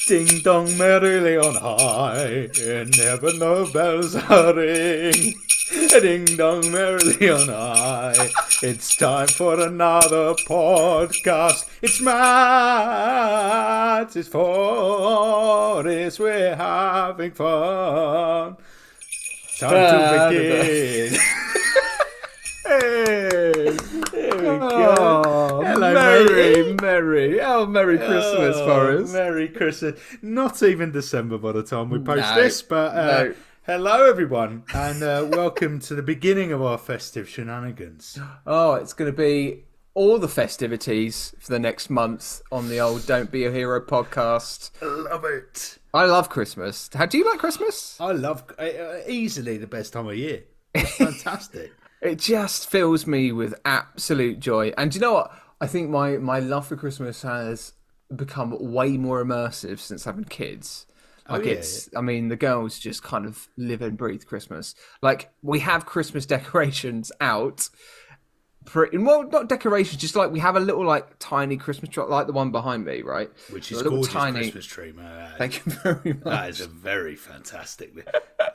Ding dong merrily on high, and never no bells are ring. Ding dong merrily on high. It's time for another podcast. It's Matt, it's Forrest, we're having fun. Time to begin. Hey, there we go. Hello, Merry. Oh, Merry Christmas, Forrest. Merry Christmas. Not even December by the time we post this, but hello, everyone, and welcome to the beginning of our festive shenanigans. Oh, it's going to be all the festivities for the next month on the old Don't Be a Hero podcast. Love it. I love Christmas. How do you like Christmas? I love easily the best time of year. It's fantastic. It just fills me with absolute joy. And do you know what? I think my love for Christmas has become way more immersive since having kids. Like I mean, the girls just kind of live and breathe Christmas. Like, we have Christmas decorations out. Well, not decorations, just like we have a little like tiny Christmas tree, like the one behind me, right? Which is a gorgeous Christmas tree, man. Thank you very much. That is a very fantastic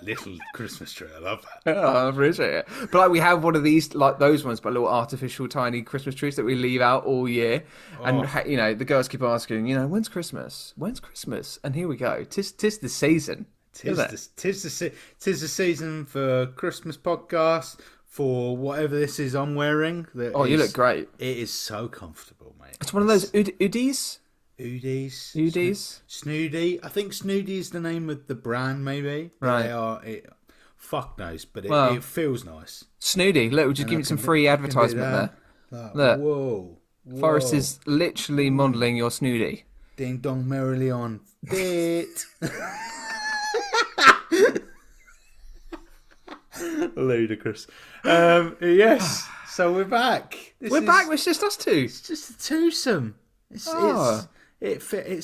little Christmas tree. I love that. Oh, I appreciate it. But like, we have one of these, like those ones, but little artificial tiny Christmas trees that we leave out all year. And you know, the girls keep asking, you know, when's Christmas? When's Christmas? And here we go. Tis the season. Tis the season for Christmas podcast. For whatever this is I'm wearing. You look great. It is so comfortable, mate. It's one of those Oodies. Oodies. Snoody. I think Snoody is the name of the brand, maybe. Right. Fuck knows, but it feels nice. Snoody. Look, we'll just give you some free advertisement there. Look. Whoa. Forrest is literally modelling your Snoody. Ding dong merrily on. Bit. Ludicrous. Yes, so we're back. We're back. It's just us two. It's just a twosome. It's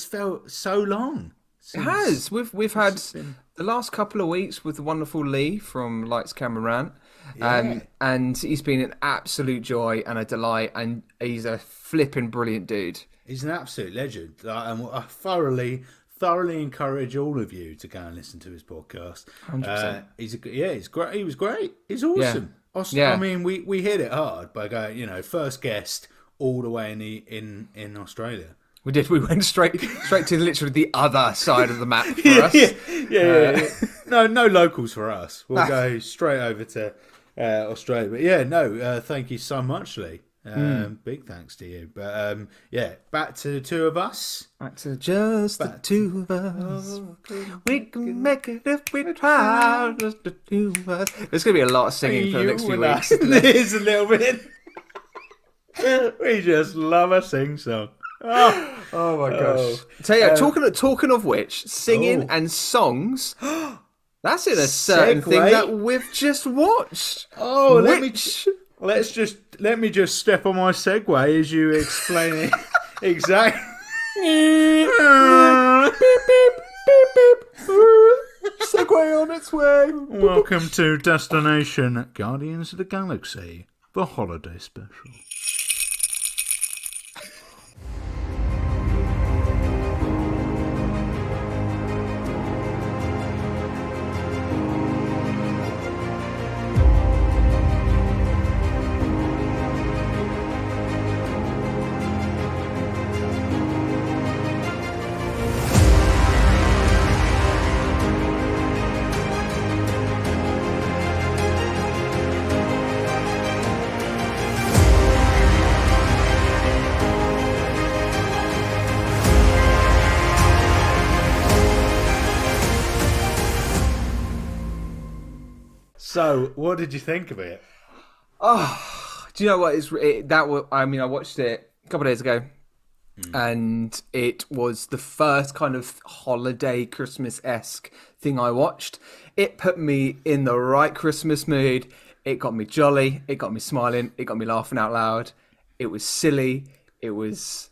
felt so long. It has. We've had the last couple of weeks with the wonderful Lee from Lights Camera Rant, and he's been an absolute joy and a delight, and he's a flipping brilliant dude. He's an absolute legend, and I thoroughly encourage all of you to go and listen to his podcast. 100%. He's great. He was great. He's awesome. Yeah. I mean, we hit it hard by going, first guest all the way in Australia. We did. We went straight to literally the other side of the map for us. Yeah. No locals for us. We'll go straight over to Australia. But thank you so much, Lee. Big thanks to you. But back to the two of us. Back to just the two of us. We can make it if we try. Just the two of us. There's going to be a lot of singing for the next few weeks. There is a little bit. We just love a sing song. Oh my gosh. Tell you, talking of which, singing and songs. That's in a certain thing that we've just watched. Let me just step on my segue as you explain it. Exactly. Beep, beep, beep, beep. Segue on its way. Welcome to Destination Guardians of the Galaxy, the holiday special. So, what did you think of it? Do you know what? I watched it a couple of days ago, and it was the first kind of holiday Christmas-esque thing I watched. It put me in the right Christmas mood. It got me jolly. It got me smiling. It got me laughing out loud. It was silly. It was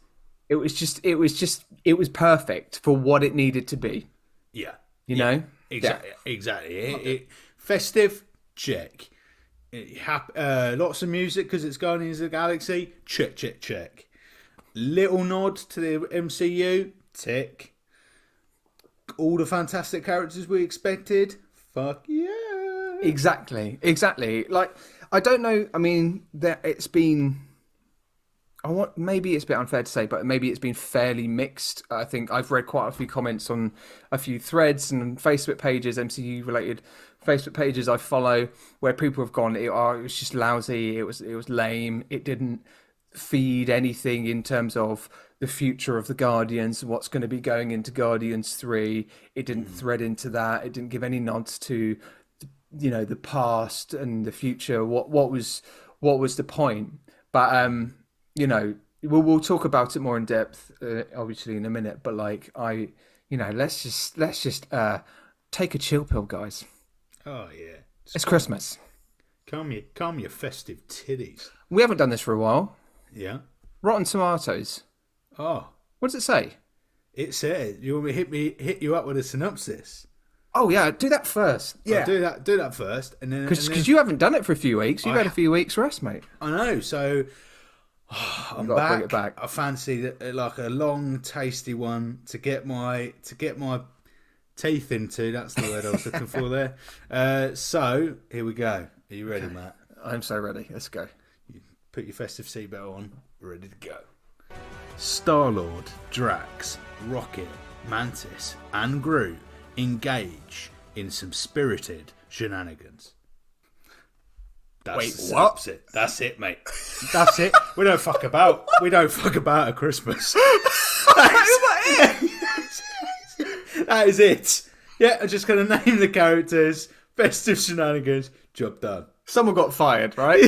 perfect for what it needed to be. Yeah. You know? Exactly. Festive, check. Lots of music because it's Guardians of the Galaxy, check. Little nod to the MCU, tick. all the fantastic characters we expected. Fuck yeah. Exactly. Like, I don't know. I mean, it's been. Maybe it's a bit unfair to say, but maybe it's been fairly mixed. I think I've read quite a few comments on a few threads and Facebook pages, MCU related Facebook pages I follow, where people have gone, it was just lousy. It was lame. It didn't feed anything in terms of the future of the Guardians, what's going to be going into Guardians 3. It didn't thread into that. It didn't give any nods to, the past and the future. What was the point? But we'll talk about it more in depth, obviously in a minute. But like let's just take a chill pill, guys. Oh yeah, it's Christmas. Calm your festive titties. We haven't done this for a while. Yeah. Rotten Tomatoes. Oh, what does it say? It said, you want me to hit you up with a synopsis? Oh yeah, do that first. Yeah, do that first, and then because you haven't done it for a few weeks. You've had a few weeks rest, mate. I know. So I'm back. Bring it back. I fancy like a long, tasty one to get my teeth into. That's the word I was looking for there. So here we go. Are you ready, Matt? I'm so ready. Let's go. You put your festive seatbelt on. Ready to go. Star-Lord, Drax, Rocket, Mantis, and Groot engage in some spirited shenanigans. That's it. That's it, mate. That's it. We don't fuck about. We don't fuck about at Christmas. That is it. Yeah, I'm just going to name the characters. Festive shenanigans. Job done. Someone got fired, right?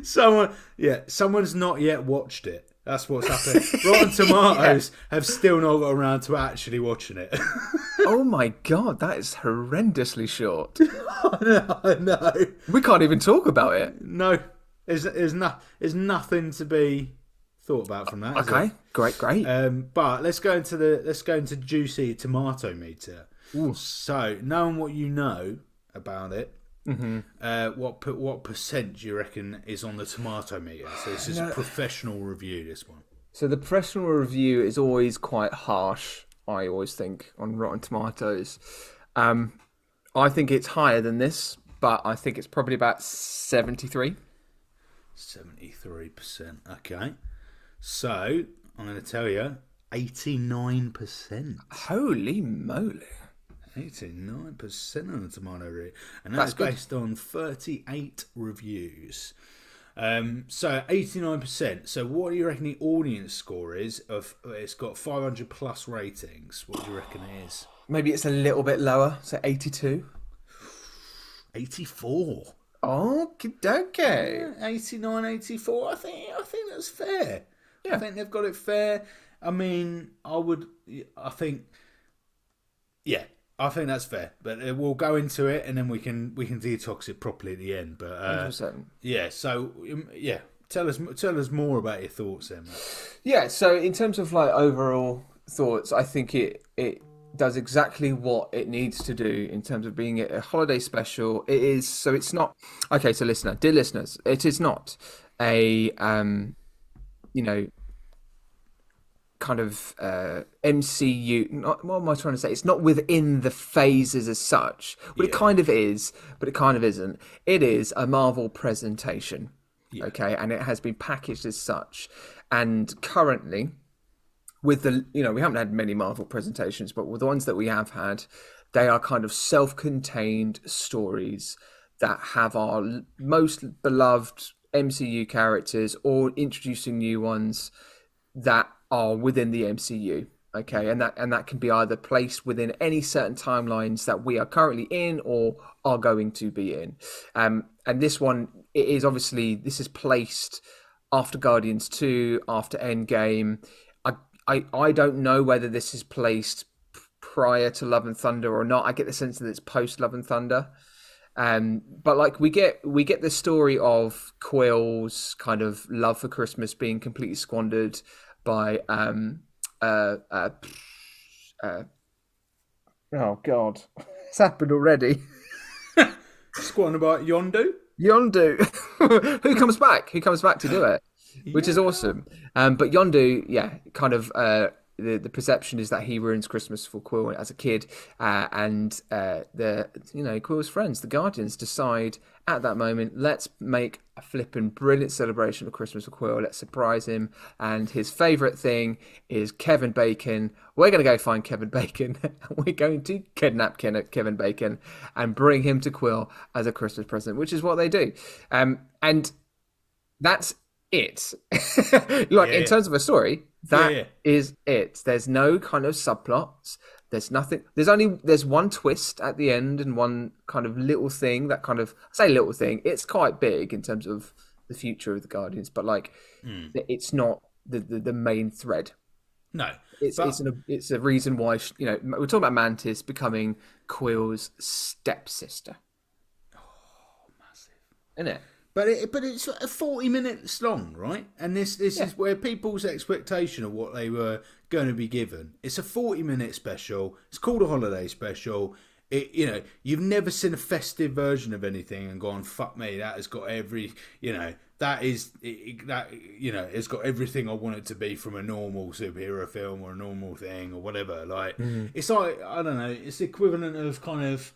Someone's not yet watched it. That's what's happening. Rotten Tomatoes have still not got around to actually watching it. Oh my god, that is horrendously short. I know. We can't even talk about it. No, there's nothing to be thought about from that. Okay, great. But let's go into juicy tomato meter. Ooh. So, knowing what you know about it, what percent do you reckon is on the tomato meter? So this is a professional review. This one. So the professional review is always quite harsh. I always think on Rotten Tomatoes. I think it's higher than this, but I think it's probably about 73. 73%. Okay. So I'm going to tell you, 89%. Holy moly! 89% on the tomato rate, and that's based on 38 reviews. So 89%. So what do you reckon the audience score is? It's got 500 plus ratings. What do you reckon it is? Maybe it's a little bit lower. So 82. 84. Okay. 89, 84. I think that's fair. Yeah. I think they've got it fair. I mean, I think that's fair, but we'll go into it and then we can detox it properly at the end. But 100%. Yeah, so tell us more about your thoughts, then, mate. Yeah, so in terms of like overall thoughts, I think it does exactly what it needs to do in terms of being a holiday special. It is, so it's not okay. So dear listeners, it is not a kind of MCU. What am I trying to say? It's not within the phases as such. Well, it kind of is, but it kind of isn't. It is a Marvel presentation, okay, and it has been packaged as such. And currently, with the we haven't had many Marvel presentations, but with the ones that we have had, they are kind of self-contained stories that have our most beloved MCU characters or introducing new ones that are within the MCU, okay, and that can be either placed within any certain timelines that we are currently in or are going to be in. And this one, this is placed after Guardians 2, after Endgame. I don't know whether this is placed prior to Love and Thunder or not. I get the sense that it's post Love and Thunder. But like we get the story of Quill's kind of love for Christmas being completely squandered by oh god, it's happened already. Squandered by Yondu. Who comes back to do it, which is awesome. But Yondu, kind of the perception is that he ruins Christmas for Quill as a kid, and Quill's friends, the Guardians, decide at that moment, let's make a flippin' brilliant celebration of Christmas for Quill. Let's surprise him, and his favourite thing is Kevin Bacon. We're going to go find Kevin Bacon. We're going to kidnap Kevin Bacon and bring him to Quill as a Christmas present, which is what they do, and that's it. In terms of a story, that is it. There's no kind of subplots. There's nothing. There's one twist at the end and one kind of little thing that kind of, I say little thing. It's quite big in terms of the future of the Guardians, but it's not the main thread. No, it's a reason why we're talking about Mantis becoming Quill's stepsister. Oh, massive, isn't it? But it's 40 minutes long, right? And this is where people's expectation of what they were going to be given. It's a 40-minute special. It's called a holiday special. You've never seen a festive version of anything and gone, fuck me, that has got every, it's got everything I want it to be from a normal superhero film or a normal thing or whatever. It's like, I don't know, it's the equivalent of kind of.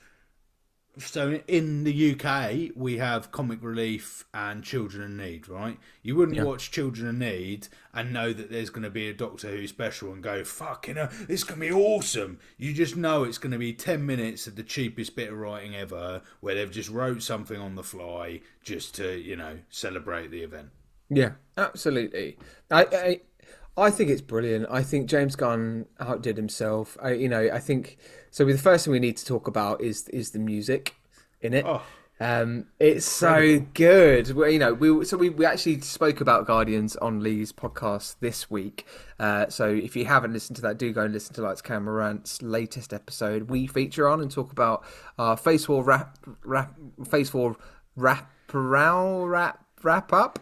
So in the UK, we have Comic Relief and Children in Need, right? You wouldn't watch Children in Need and know that there's going to be a Doctor Who special and go, fucking hell, it's going to be awesome. You just know it's going to be 10 minutes of the cheapest bit of writing ever where they've just wrote something on the fly just to, celebrate the event. Yeah, absolutely. I think it's brilliant. I think James Gunn outdid himself. I think so. The first thing we need to talk about is the music in it. Oh, it's so good. We actually spoke about Guardians on Lee's podcast this week. So if you haven't listened to that, do go and listen to Lights Camera Rant's latest episode. We feature on and talk about Phase 4 wrap up.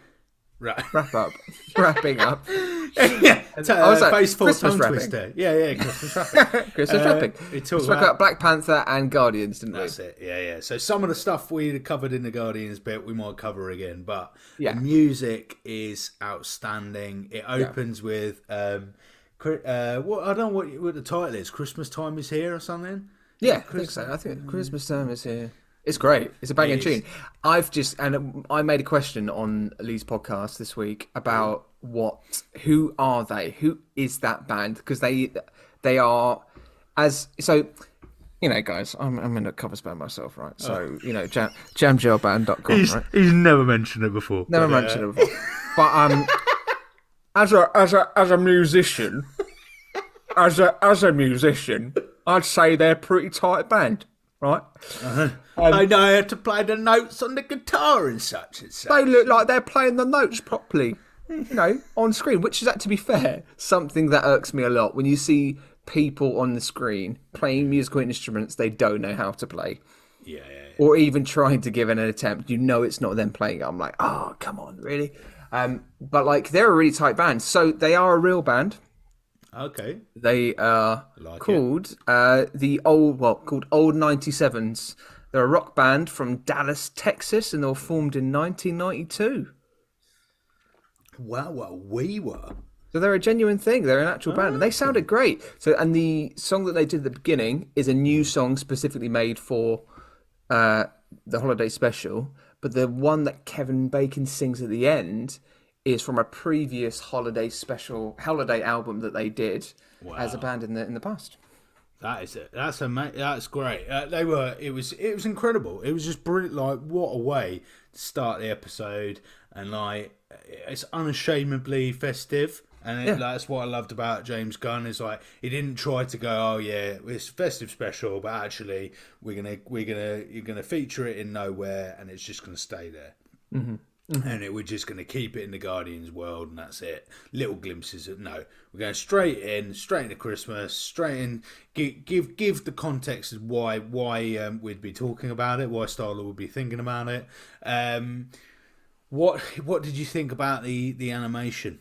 Wrapping up. Phase 4 Christmas tongue wrapping. Twister. Yeah, Christmas wrapping. Christmas wrapping. We talked about Black Panther and Guardians, didn't we? That's it. Yeah. So some of the stuff we covered in the Guardians bit, we might cover again. But the music is outstanding. It opens with I don't know what the title is. Christmas Time is Here or something. Yeah, I think so. I think Christmas Time is Here. It's great. It's a banging tune. I made a question on Lee's podcast this week about who are they? Who is that band? Because they are guys, I'm in a covers band myself, right? So, jamjailband.com, right? He's never mentioned it before. Never mentioned it before. But as a musician, as a musician, I'd say they're a pretty tight band. Right, I know how to play the notes on the guitar and such and such. They look like they're playing the notes properly, on screen. Which is, to be fair, something that irks me a lot when you see people on the screen playing musical instruments they don't know how to play. Yeah. Or even trying to give it an attempt. It's not them playing it. I'm like, oh, come on, really? But they're a really tight band, so they are a real band. Okay. They are called Old 97s. They're a rock band from Dallas, Texas, and they were formed in 1992. Wow, we were. So they're a genuine thing. They're an actual band, and they sounded great. So, and the song that they did at the beginning is a new song specifically made for the holiday special. But the one that Kevin Bacon sings at the end is from a previous holiday album that they did as a band in the past. That is it. That's amazing. That's great. It was incredible. It was just brilliant. What a way to start the episode, and it's unashamedly festive. And that's what I loved about James Gunn is he didn't try to go, it's a festive special, but actually you're gonna feature it in nowhere, and it's just gonna stay there. Mm-hmm. Mm-hmm. And we're just going to keep it in the Guardians world, and that's it. Little glimpses of we're going straight into Christmas, straight in. Give the context of why we'd be talking about it, why Starla would be thinking about it. What did you think about the animation,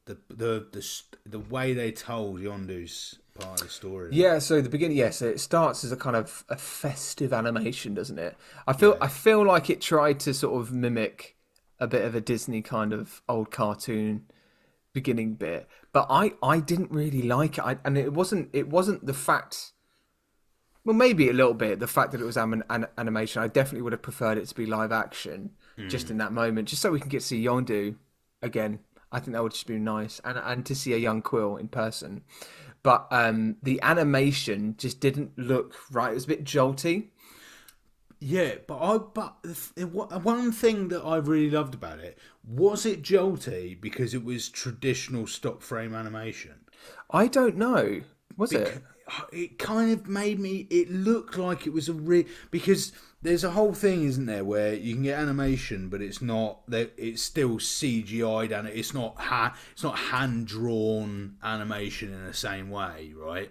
the way they told Yondu's part of the story? Yeah, so the beginning, so it starts as a kind of a festive animation, doesn't it? I feel like it tried to sort of mimic a bit of a Disney kind of old cartoon beginning bit, but I didn't really like it. And it wasn't the fact. Well, maybe a little bit the fact that it was animation. I definitely would have preferred it to be live action, just in that moment, just so we can get to see Yondu again. I think that would just be nice, and to see a young Quill in person. But the animation just didn't look right. It was a bit jolty. Yeah, one thing that I really loved about it was it jolty because it was traditional stop frame animation. I don't know. Was it? It kind of made me. It looked like it was because there's a whole thing, isn't there, where you can get animation, but it's not. It's still CGI'd and it's not hand drawn animation in the same way, right?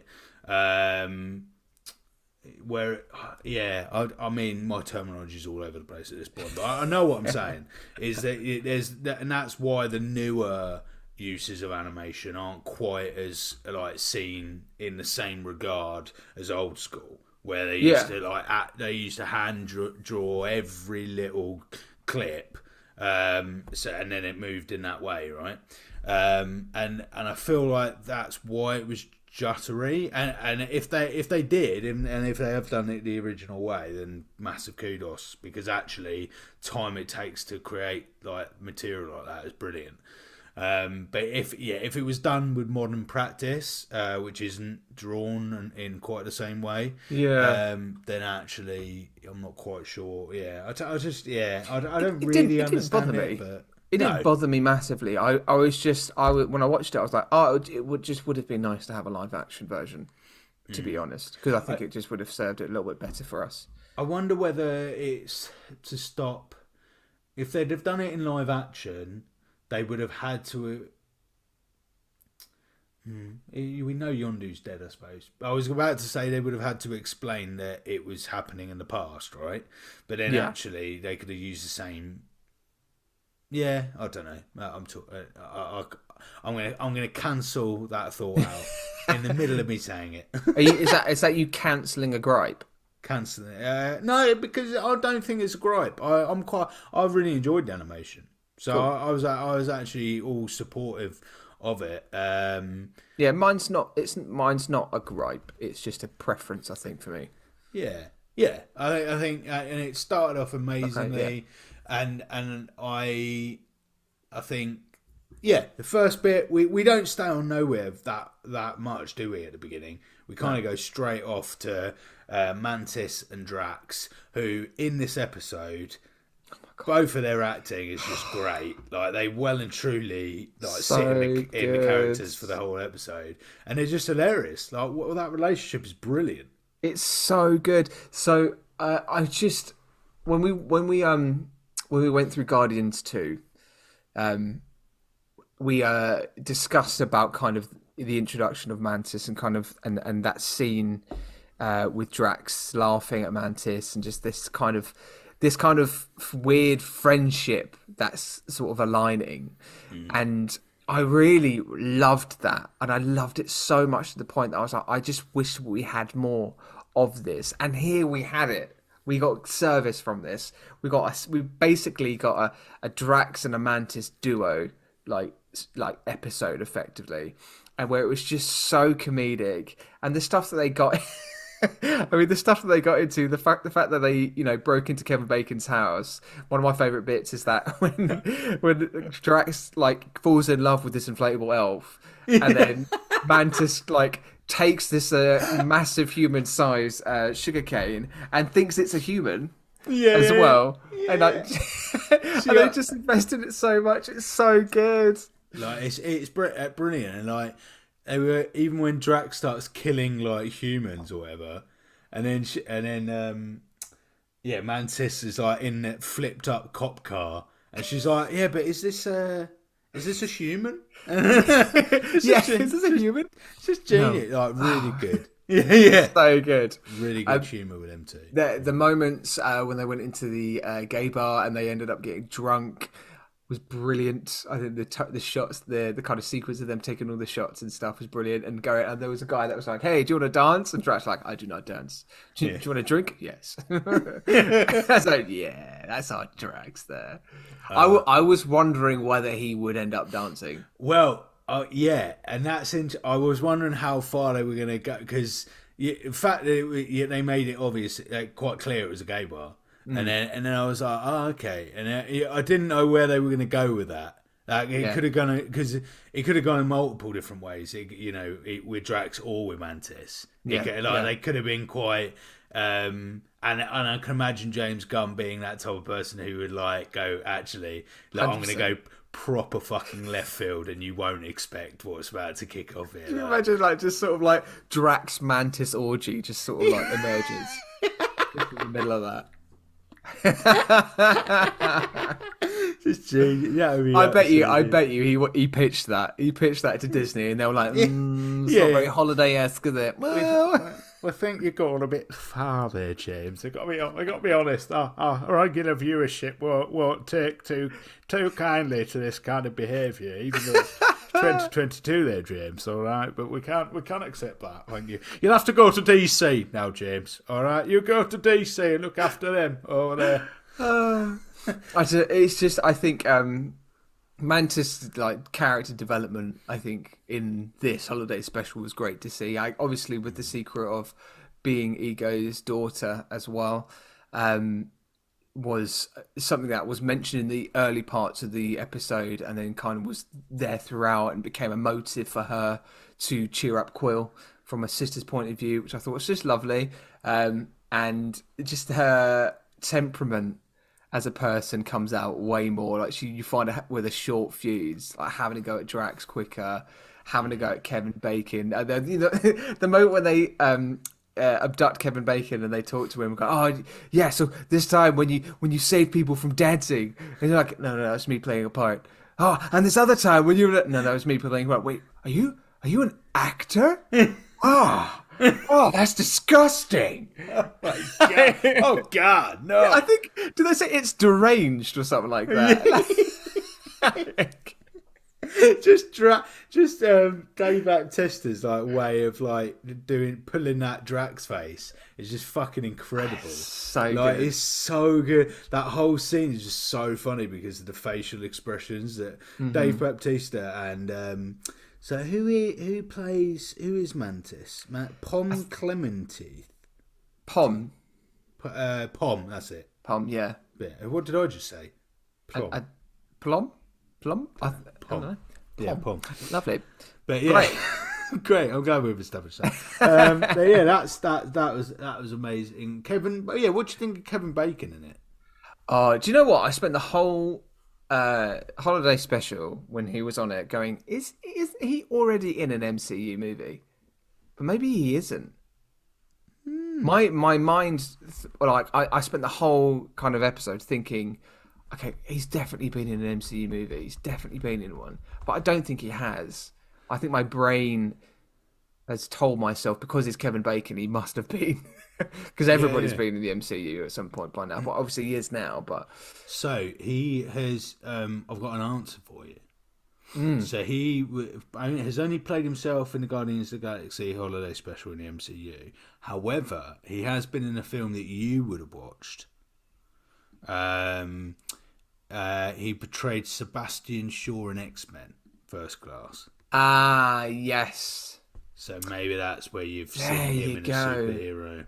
Where, yeah, I mean, my terminology is all over the place at this point, but I know what I'm saying. Is that there's that, and that's why the newer uses of animation aren't quite as like seen in the same regard as old school, where they used to they used to hand draw every little clip, and then it moved in that way, right? And I feel like that's why it was juttery, and if they did, and if they have done it the original way, then massive kudos, because actually time it takes to create like material like that is brilliant. But if it was done with modern practice, which isn't drawn in quite the same way, then actually I'm not quite sure. I don't really understand it, but it didn't bother me massively. I was when I watched it, I was like, oh, it would have been nice to have a live action version, to be honest, because I think it just would have served it a little bit better for us. I wonder whether it's to stop. If they'd have done it in live action, they would have had to. We know Yondu's dead, I suppose. I was about to say they would have had to explain that it was happening in the past, right? But then actually they could have used the same. Yeah, I don't know. I'm gonna cancel that thought out in the middle of me saying it. Is that you cancelling a gripe? Cancelling it? No, because I don't think it's a gripe. I've really enjoyed the animation, so cool. I was actually all supportive of it. Yeah, mine's not a gripe. It's just a preference, I think, for me. Yeah. I think, and it started off amazingly. Okay, And I think, the first bit we don't stay on nowhere that much, do we? At the beginning, we kind of go straight off to Mantis and Drax, who in this episode, both of their acting is just great. Like they well and truly sit in the characters for the whole episode, and they're just hilarious. Like that relationship is brilliant. It's so good. So I just when we went through Guardians 2, we discussed about kind of the introduction of Mantis and kind of and that scene with Drax laughing at Mantis and just this kind of weird friendship that's sort of aligning. And I really loved that, and I loved it so much to the point that I was like, I just wish we had more of this. And here we had it. We got service from this. We basically got a Drax and a Mantis duo like episode effectively, and where it was just so comedic, and the stuff that they got. I mean, the stuff that they got into, the fact that they broke into Kevin Bacon's house. One of my favourite bits is that when Drax falls in love with this inflatable elf, and then Mantis takes this massive human-sized sugarcane and thinks it's a human as well. Yeah. And they just invested it so much. It's so good. It's brilliant, and they were, even when Drax starts killing humans or whatever, and then Mantis is in that flipped up cop car, and she's like, yeah, but is this a human? Is this a human? It's just genius, really good. Yeah, so good. Really good humour with them too. The moments when they went into the gay bar and they ended up getting drunk. was brilliant. I think the shots, the kind of sequence of them taking all the shots and stuff was brilliant. And there was a guy that was like, "Hey, do you want to dance?" And Drax like, "I do not dance. Do you want to drink?" Yes. I was like, "Yeah, that's our Drax there." I was wondering whether he would end up dancing. Well, yeah, and I was wondering how far they were going to go because, in fact, they made it obvious, quite clear it was a gay bar, and then I was like, oh, okay, and I didn't know where they were going to go with that. Like it could have gone because it could have gone in multiple different ways. With Drax or with Mantis. They could have been quite. And I can imagine James Gunn being that type of person who would like go, actually, like, I'm going to go proper fucking left field, and you won't expect what's about to kick off here. Can you imagine just sort of like Drax Mantis orgy just sort of like emerges just in the middle of that. Just yeah, I bet you he pitched that. He pitched that to Disney, and they were like, it's not very holiday-esque, is it? Well, I think you're going a bit far there, James. I got to be honest. Our regular viewership won't take too kindly to this kind of behaviour, even though it's 2022 there, James. All right, but we can't accept that. Thank you. You'll have to go to DC now, James. All right, you go to DC and look after them over there. It's just, I think Mantis like character development, I think in this holiday special was great to see. Obviously with the secret of being Ego's daughter as well, was something that was mentioned in the early parts of the episode, and then kind of was there throughout and became a motive for her to cheer up Quill from a sister's point of view, which I thought was just lovely. And just her temperament as a person comes out way more. Like you find her with a short fuse, like having to go at Drax quicker, having to go at Kevin Bacon. And then, the moment when they abduct Kevin Bacon and they talk to him, go, "Oh yeah, so this time when you saved people from dancing," and you're like, "No, that's me playing a part." "Oh, and this other time when you no, that was me playing a part." "Wait, are you an actor?" Oh, that's disgusting. Oh my God. Oh God, no. I think, do they say it's deranged or something like that? just Dave Bautista's like way of like pulling that Drax face is just fucking incredible. So like good. It's so good. That whole scene is just so funny because of the facial expressions that Dave Bautista and so who is Mantis? Pom Clemente. Pom. Pom, that's it. Pom, yeah. What did I just say? Plum. Plum? Pom. I don't know. Yeah, Pom. Lovely. But yeah, great. I'm glad we've established that. But yeah, that was amazing. Kevin. But yeah, what do you think of Kevin Bacon in it? Do you know what? I spent the whole holiday special when he was on it going, is he already in an MCU movie? But maybe he isn't. My mind, like I spent the whole kind of episode thinking, okay, he's definitely been in an MCU movie. He's definitely been in one, but I don't think he has. I think my brain has told myself, because it's Kevin Bacon, he must have been. Because everybody's been in the MCU at some point by now. But obviously he is now. But so he has. I've got an answer for you. So he has only played himself in the Guardians of the Galaxy holiday special in the MCU. However, he has been in a film that you would have watched. He portrayed Sebastian Shaw in X-Men First Class. Ah, yes. So maybe that's where you've seen him in a superhero.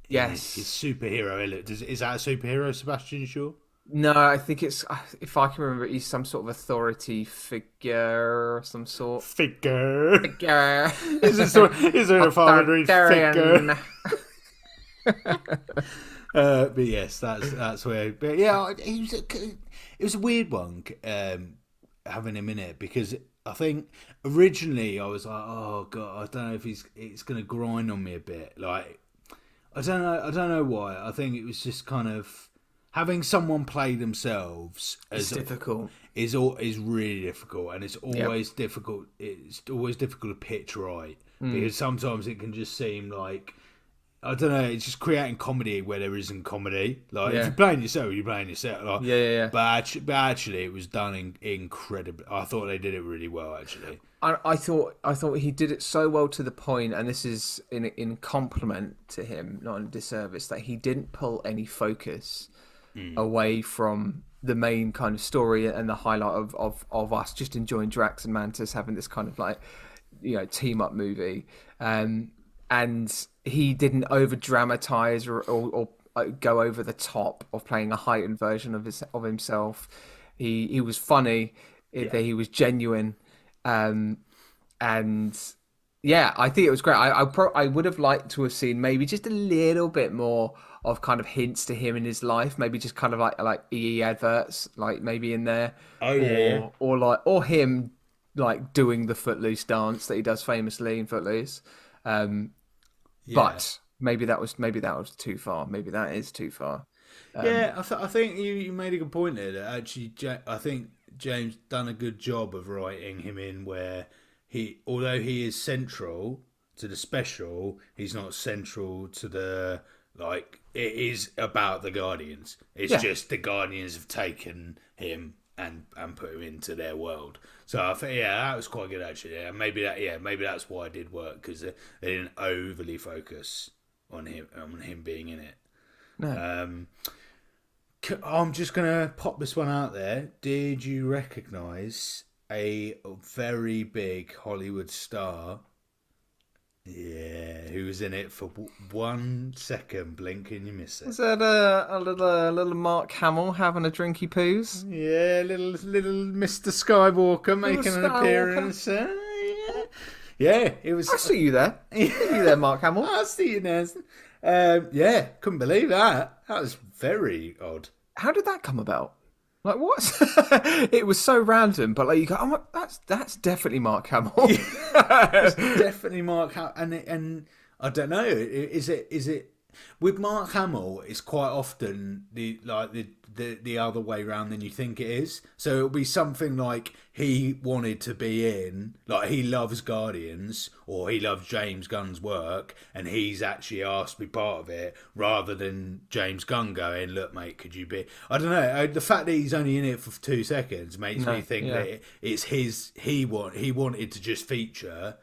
Yes. His superhero. Is that a superhero, Sebastian Shaw? No, I think it's, if I can remember, he's some sort of authority figure of some sort. Figure. Is it a authority figure? But yes, that's where. But yeah, it was a weird one having him in it, because I think originally I was like, oh God, I don't know if it's going to grind on me a bit. Like, I don't know why. I think it was just kind of having someone play themselves is difficult. Is really difficult, and it's always difficult. It's always difficult to pitch right, because sometimes it can just seem like I don't know. It's just creating comedy where there isn't comedy. Like if Yeah. you're playing yourself, you're playing yourself. Like, Yeah, yeah, yeah. but actually, it was done incredibly. I thought they did it really well. Actually, I thought he did it so well to the point, and this is in compliment to him, not in disservice, that he didn't pull any focus away from the main kind of story and the highlight of us just enjoying Drax and Mantis having this kind of like, team up movie. And he didn't over dramatize or go over the top of playing a heightened version of himself. He was funny. yeah, He was genuine. And yeah, I think it was great. I would have liked to have seen maybe just a little bit more of kind of hints to him in his life, maybe just kind of like EE adverts, like maybe in there, oh yeah, or him like doing the Footloose dance that he does famously in Footloose. yeah. But maybe that was too far. Maybe that is too far. Yeah, I think you made a good point there. That actually, I think James done a good job of writing him in where although he is central to the special, he's not central to the like. It is about the Guardians. It's Yeah. just the Guardians have taken him and put him into their world. So I think that was quite good actually. Yeah, maybe that's why it did work because they didn't overly focus on him being in it. No. I'm just gonna pop this one out there. Did you recognise a very big Hollywood star? Yeah, who was in it for 1 second? Blink and you miss Was it. that a little Mark Hamill having a drinky poos? Yeah, little Mr. Skywalker making an Skywalker. appearance. Yeah, it was. I see you there. I see you there, Mark Hamill. I see you, Nelson. Yeah, couldn't believe that. That was very odd. How did that come about? Like what? It was so random, but like you go, oh, that's definitely Mark Hamill. It's definitely Mark Hamill, and I don't know. Is it with Mark Hamill? It's quite often the other way round than you think it is. So it'll be something like he wanted to be in, like he loves Guardians or he loves James Gunn's work, and he's actually asked to be part of it, rather than James Gunn going, "Look, mate, could you be?" I don't know. The fact that he's only in it for 2 seconds makes me think that it's his. He wanted to just feature.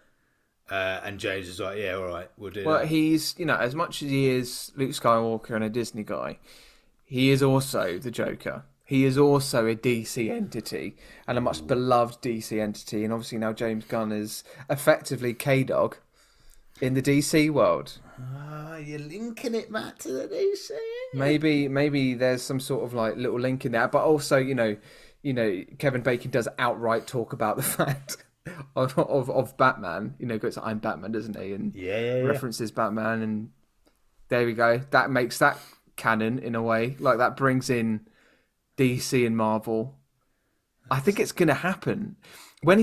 And James is like, yeah, all right, we'll do Well, that. he's as much as he is Luke Skywalker and a Disney guy, he is also the Joker. He is also a DC entity and a much beloved DC entity. And obviously now James Gunn is effectively K-Dog in the DC world. You're linking it back to the DC. Maybe there's some sort of like little link in there, but also Kevin Bacon does outright talk about the fact of Batman. Goes I'm Batman, doesn't he? And Yeah. references Batman, and there we go. That makes that canon in a way. Like that brings in DC and Marvel. I think it's gonna happen. When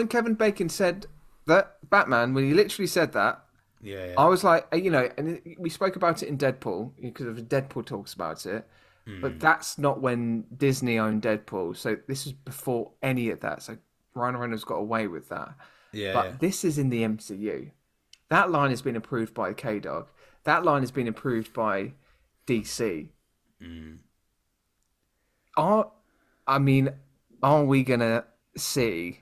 Kevin Bacon said that Batman, when he literally said that, Yeah. I was like, and we spoke about it in Deadpool because of Deadpool talks about it, but that's not when Disney owned Deadpool. So this was before any of that. So Ryan Reynolds got away with that. Yeah. But this is in the MCU. That line has been approved by K-Dog. That line has been approved by DC. Are we gonna see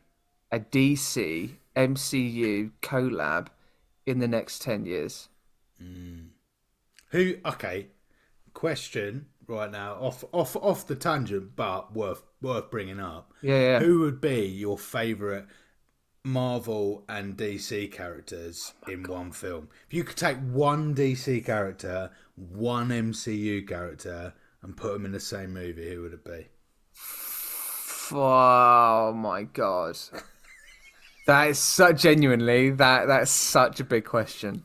a DC MCU collab in the next 10 years? Who? Okay. Question right now, off the tangent, but worth bringing up. Yeah. Who would be your favourite Marvel and DC characters in one film? If you could take one DC character, one MCU character, and put them in the same movie, who would it be? Oh my god. That is genuinely that's such a big question.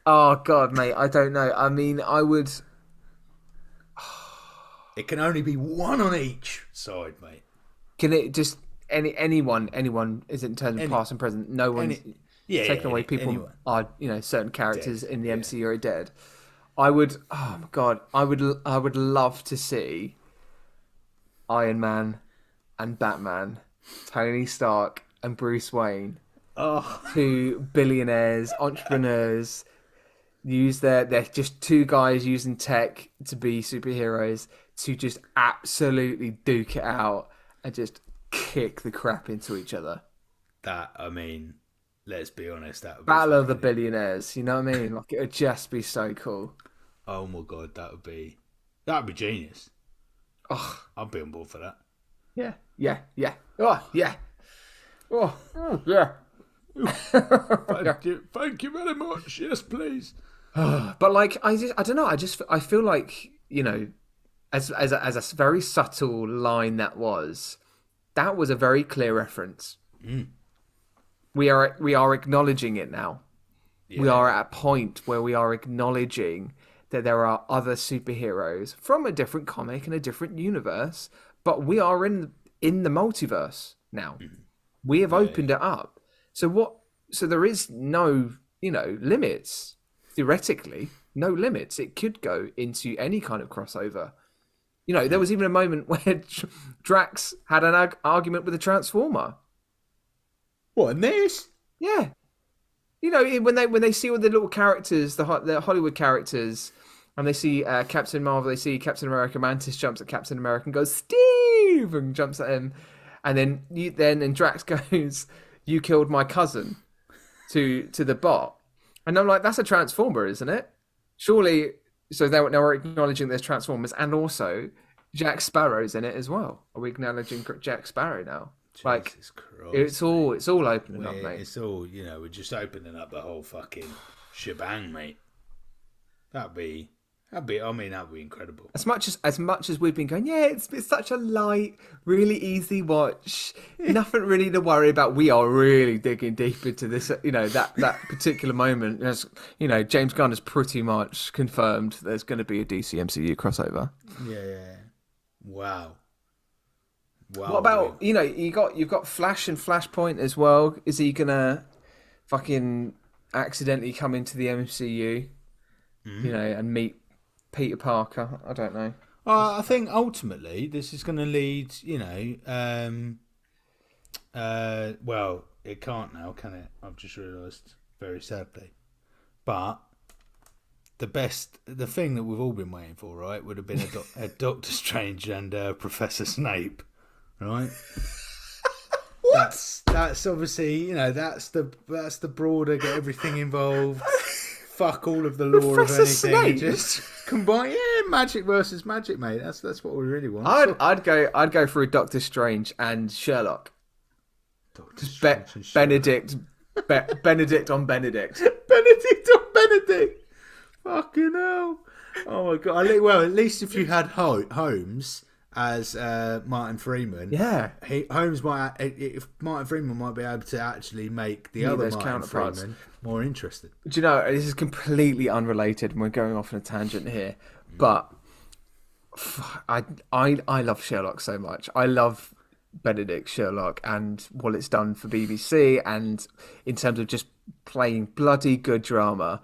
Oh god, mate, I don't know. I mean, I would. It can only be one on each side, mate. Can it just anyone? Is it in terms of past and present? No one taking away. People anyone. are certain characters Dead, in the MCU are dead. I would. Oh my god, I would love to see Iron Man and Batman, Tony Stark and Bruce Wayne, Oh, two billionaires, entrepreneurs, They're just two guys using tech to be superheroes to just absolutely duke it out and just kick the crap into each other. That, I mean, let's be honest, that would be Battle of the fucking. Billionaires, you know what I mean? Like it would just be so cool. Oh my god, that would be genius. Oh, I'd be on board for that. yeah, yeah, yeah. Oh, yeah. Yeah. Thank you very much. Yes, please. But like, I don't know. I feel like as a very subtle line that was a very clear reference. We are acknowledging it now. Yeah. We are at a point where we are acknowledging that there are other superheroes from a different comic and a different universe, but we are in the multiverse now. We have opened it up. So what? So there is no limits. Theoretically, no limits. It could go into any kind of crossover. There was even a moment where Drax had an argument with a Transformer. What, in this? Yeah, when they see all the little characters, the Hollywood characters, and they see Captain Marvel, they see Captain America. Mantis jumps at Captain America and goes Steve, and jumps at him, and then Drax goes, "You killed my cousin," to the bot, and I'm like, that's a Transformer, isn't it? Surely. So now we're acknowledging there's Transformers, and also Jack Sparrow's in it as well. Are we acknowledging Jack Sparrow now? Jesus Christ, it's all opening up, mate. It's all, we're just opening up the whole fucking shebang, mate. That'd be incredible. As much as we've been going, yeah, it's such a light, really easy watch. Nothing really to worry about. We are really digging deep into this, that particular moment. As James Gunn has pretty much confirmed there's going to be a DC MCU crossover. Yeah. Wow. What about you've got Flash and Flashpoint as well? Is he gonna fucking accidentally come into the MCU? And meet Peter Parker? I don't know. I think ultimately this is going to lead, well, it can't now, can it? I've just realised, very sadly. But the thing that we've all been waiting for, right, would have been a Doctor Strange and Professor Snape, right? What? That's obviously, that's the broader, get everything involved. Fuck all of the lore Professor of anything. Snape? And just combine, magic versus magic, mate. That's what we really want. I'd go for a Doctor Strange and Sherlock. Doctor Strange and Sherlock. Benedict on Benedict. Benedict on Benedict. Fucking hell. Oh my god. Well, at least if you had Holmes as Martin Freeman, yeah, Holmes might. If Martin Freeman might be able to actually make the other Martin Freeman more interesting. Do you know, this is completely unrelated, and we're going off on a tangent here, but I love Sherlock so much. I love Benedict Sherlock and what it's done for BBC, and in terms of just playing bloody good drama.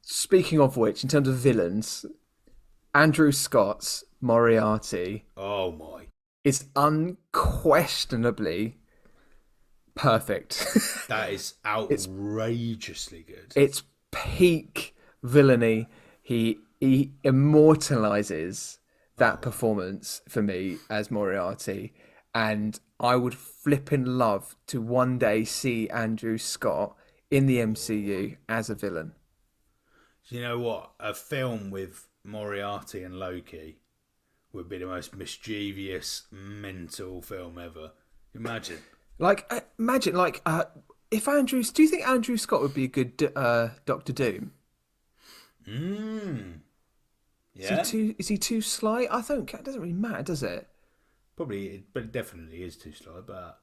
Speaking of which, in terms of villains, Andrew Scott's Moriarty, oh my, is unquestionably perfect. That is outrageously good. It's peak villainy. He immortalizes that performance for me as Moriarty, and I would flippin' love to one day see Andrew Scott in the MCU as a villain. You know what? A film with Moriarty and Loki would be the most mischievous, mental film ever. Imagine. If Andrews, do you think Andrew Scott would be a good Doctor Doom? Yeah. Is he too sly? I think it doesn't really matter, does it? Probably, but it definitely is too sly. But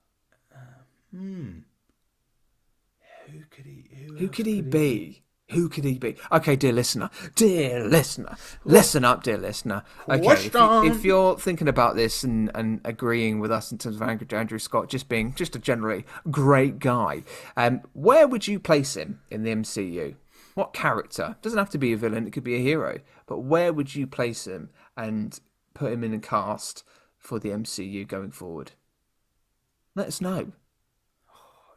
who could he? Who could he be? Who could he be? Okay, dear listener, listen up, dear listener. Okay, if you're thinking about this and agreeing with us in terms of Andrew Scott just being just a generally great guy, where would you place him in the MCU? What character? Doesn't have to be a villain, it could be a hero. But where would you place him and put him in a cast for the MCU going forward? Let us know.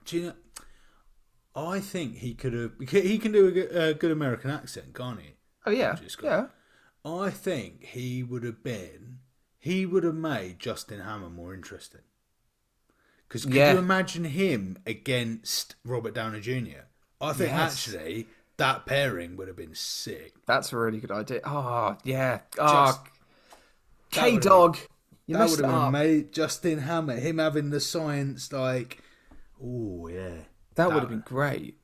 Do you know? I think he could have. He can do a good American accent, can't he? Oh yeah, yeah, I think he would have been. He would have made Justin Hammer more interesting. Because could you yeah. imagine him against Robert Downey Jr.? I think Yes, actually that pairing would have been sick. that's a really good idea. Oh yeah. Just Oh, that K would have been Dog, you that would messed it have been up. amazing. Justin Hammer, him having the science like, oh yeah, That would have that. been great.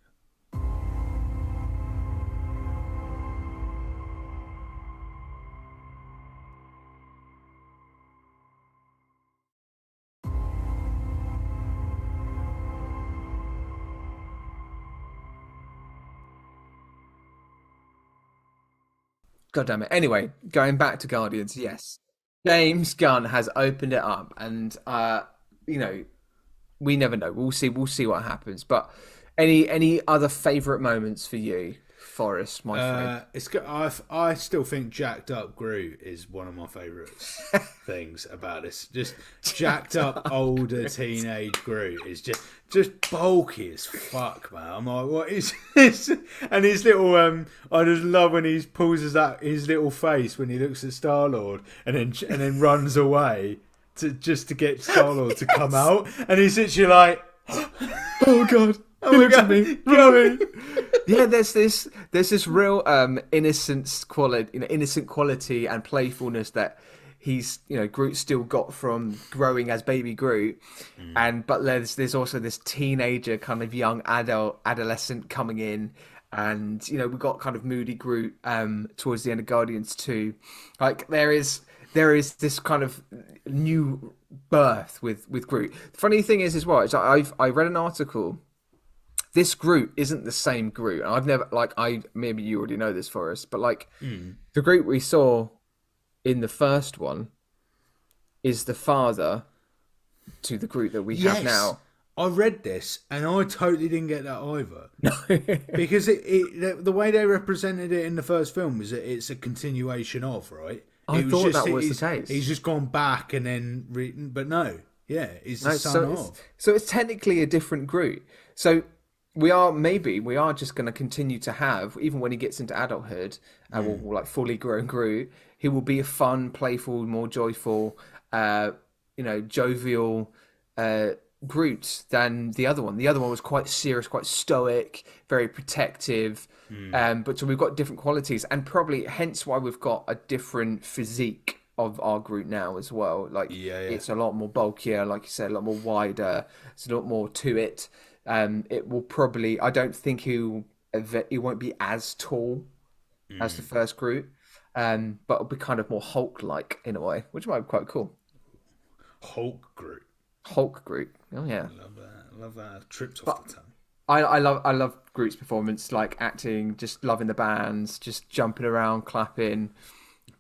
God damn it. Anyway, going back to Guardians, yes. James Gunn has opened it up and you know, we never know. We'll see what happens. But any other favourite moments for you, Forrest, my friend? It's good. I still think jacked up Groot is one of my favourite things about this. Just jacked up older teenage Groot is just bulky as fuck, man. I'm like, what is this? And his little I just love when he pulls his little face when he looks at Star-Lord and then runs away to get Star-Lord to come out, and he's literally like, Oh God. oh my god, Run. Yeah, there's this real innocent quality and playfulness that Groot still got from growing as baby Groot, but there's also this teenager kind of young adolescent coming in, and we've got kind of moody Groot towards the end of Guardians 2. Like there is this kind of new birth with Groot. The funny thing is as well, I read an article. This Groot isn't the same Groot. And I've never maybe you already know this, Forrest, but the Groot we saw in the first one is the father to the Groot that we have now. I read this and I totally didn't get that either. No. Because the way they represented it in the first film was that it's a continuation of, right? I It thought just, that was he's, the case. He's just gone back and then but no, yeah, he's the son of. So it's technically a different Groot. So we are just going to continue to have, even when he gets into adulthood and will like fully grown Groot, he will be a fun, playful, more joyful, jovial Groot than the other one. The other one was quite serious, quite stoic, very protective. But so we've got different qualities, and probably hence why we've got a different physique of our Groot now as well. It's a lot more bulkier, like you said, a lot more wider. It's a lot more to it. It will probably. I don't think he won't be as tall as the first Groot, but it'll be kind of more Hulk-like in a way, which might be quite cool. Hulk Groot. Hulk Groot. Oh yeah, Love that. Tripped off the tongue. I love Groot's performance, like acting, just loving the bands, just jumping around, clapping,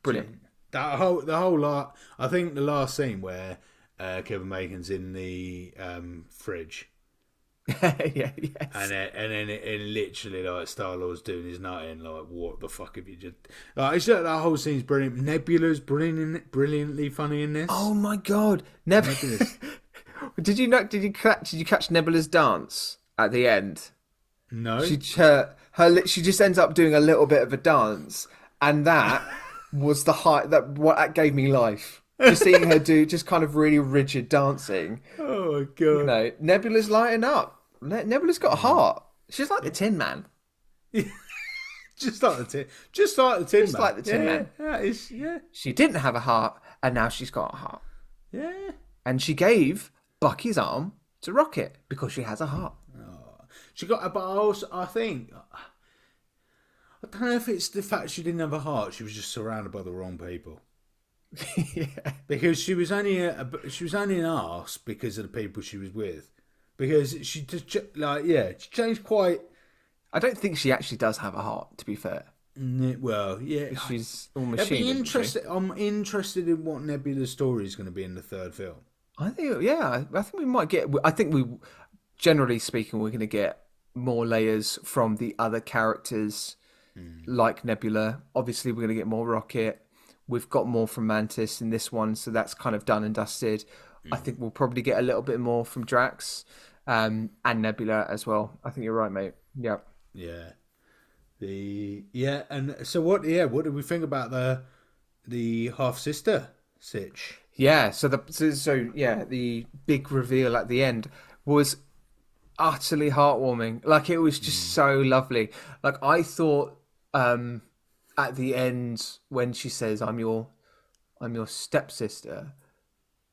brilliant. The whole lot. I think the last scene where Kevin Bacon's in the fridge. Yeah, yes. And then it literally like Star-Lord's doing his nutting, like what the fuck have you just like? It's just, that whole scene's brilliant. Nebula's brilliantly funny in this. Oh my god, Nebula! Did you catch Nebula's dance at the end? No, She just ends up doing a little bit of a dance, and that was the height that gave me life. Just seeing her do just kind of really rigid dancing. oh my god, Nebula's lighting up. Nebula's got a heart. She's like the Tin Man. just like the tin, just like the tin, Just like the Tin Man. Yeah, She didn't have a heart, and now she's got a heart. yeah. And she gave Bucky's arm to Rocket because she has a heart. She got, but also I think I don't know if it's the fact she didn't have a heart. She was just surrounded by the wrong people. Yeah. Because she was only an arse because of the people she was with. Because she just she changed quite. I don't think she actually does have a heart, to be fair. Well, yeah, She's all machine. I'm interested in what Nebula's story is going to be in the third film. I think we might get. I think we, generally speaking, we're going to get more layers from the other characters, like Nebula. Obviously, we're going to get more Rocket. We've got more from Mantis in this one, so that's kind of done and dusted. I think we'll probably get a little bit more from Drax. and Nebula as well. I think you're right, mate. Yeah. Yeah. And so what? Yeah, what did we think about the half sister sitch? Yeah, so the big reveal at the end was utterly heartwarming. Like it was just so lovely. Like I thought at the end when she says I'm your stepsister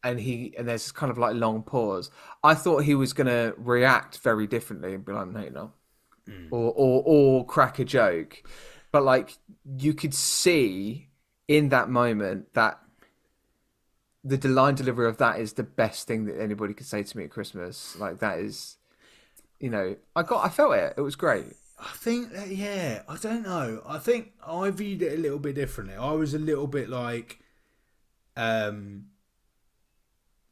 and there's this kind of like long pause. I thought he was gonna react very differently and be like, no, no. Or crack a joke. But like you could see in that moment that the line delivery of that is the best thing that anybody could say to me at Christmas. Like that is, I felt it. It was great. I think that, yeah, I don't know. I think I viewed it a little bit differently. I was a little bit like, I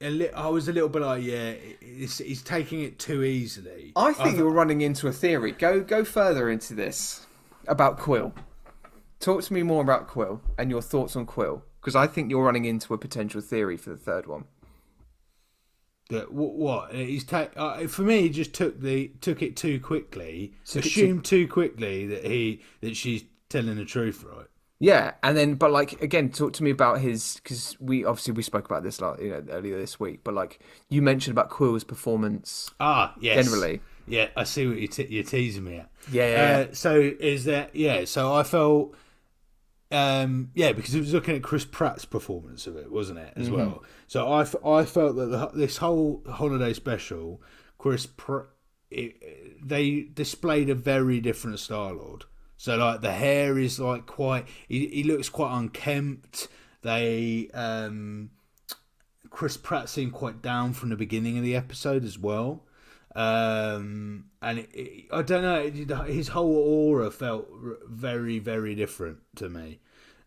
was a little bit like, yeah, he's taking it too easily. I think you're running into a theory. Go further into this about Quill. Talk to me more about Quill and your thoughts on Quill, because I think you're running into a potential theory for the third one. That what he's for me, he just took it too quickly. Assumed too quickly that she's telling the truth, right? Yeah, and then but like again, talk to me about his, because we spoke about this earlier this week, but like you mentioned about Quill's performance. Yes. Generally, yeah, I see what you're teasing me at. Yeah. So is that So I felt. Because it was looking at Chris Pratt's performance of it, wasn't it, as well? So I felt that this whole holiday special, they displayed a very different Star-Lord. So like the hair is like quite, he looks quite unkempt. Chris Pratt seemed quite down from the beginning of the episode as well. And I don't know, his whole aura felt very, very different to me.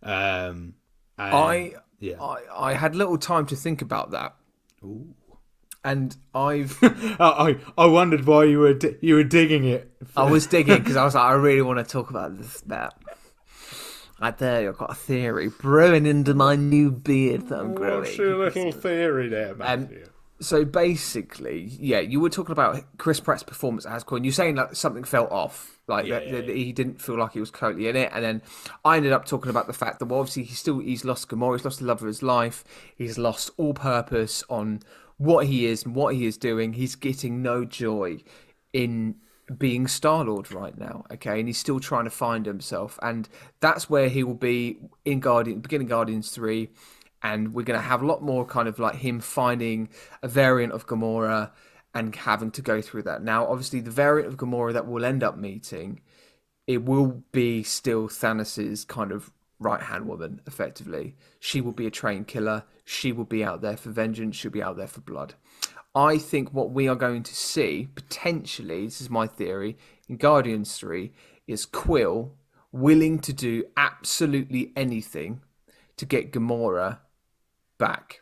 I had little time to think about that. Ooh. And I've I wondered why you were digging it. I was digging because I was like, I really want to talk about this bit. Right there, I've got a theory brewing into my new beard that I'm growing. What's your little theory there, Matthew? So basically, yeah, you were talking about Chris Pratt's performance as Quinn. You're saying like something felt off, like that he didn't feel like he was totally in it. And then I ended up talking about the fact that, well, obviously he's lost Gamora, he's lost the love of his life, he's lost all purpose on what he is and what he is doing. He's getting no joy in being Star-Lord right now, okay, and he's still trying to find himself, and that's where he will be in beginning Guardians 3. And we're going to have a lot more kind of like him finding a variant of Gamora and having to go through that. Now, obviously, the variant of Gamora that we'll end up meeting, it will be still Thanos' kind of right-hand woman, effectively. She will be a trained killer. She will be out there for vengeance. She'll be out there for blood. I think what we are going to see, potentially, this is my theory, in Guardians 3, is Quill willing to do absolutely anything to get Gamora back,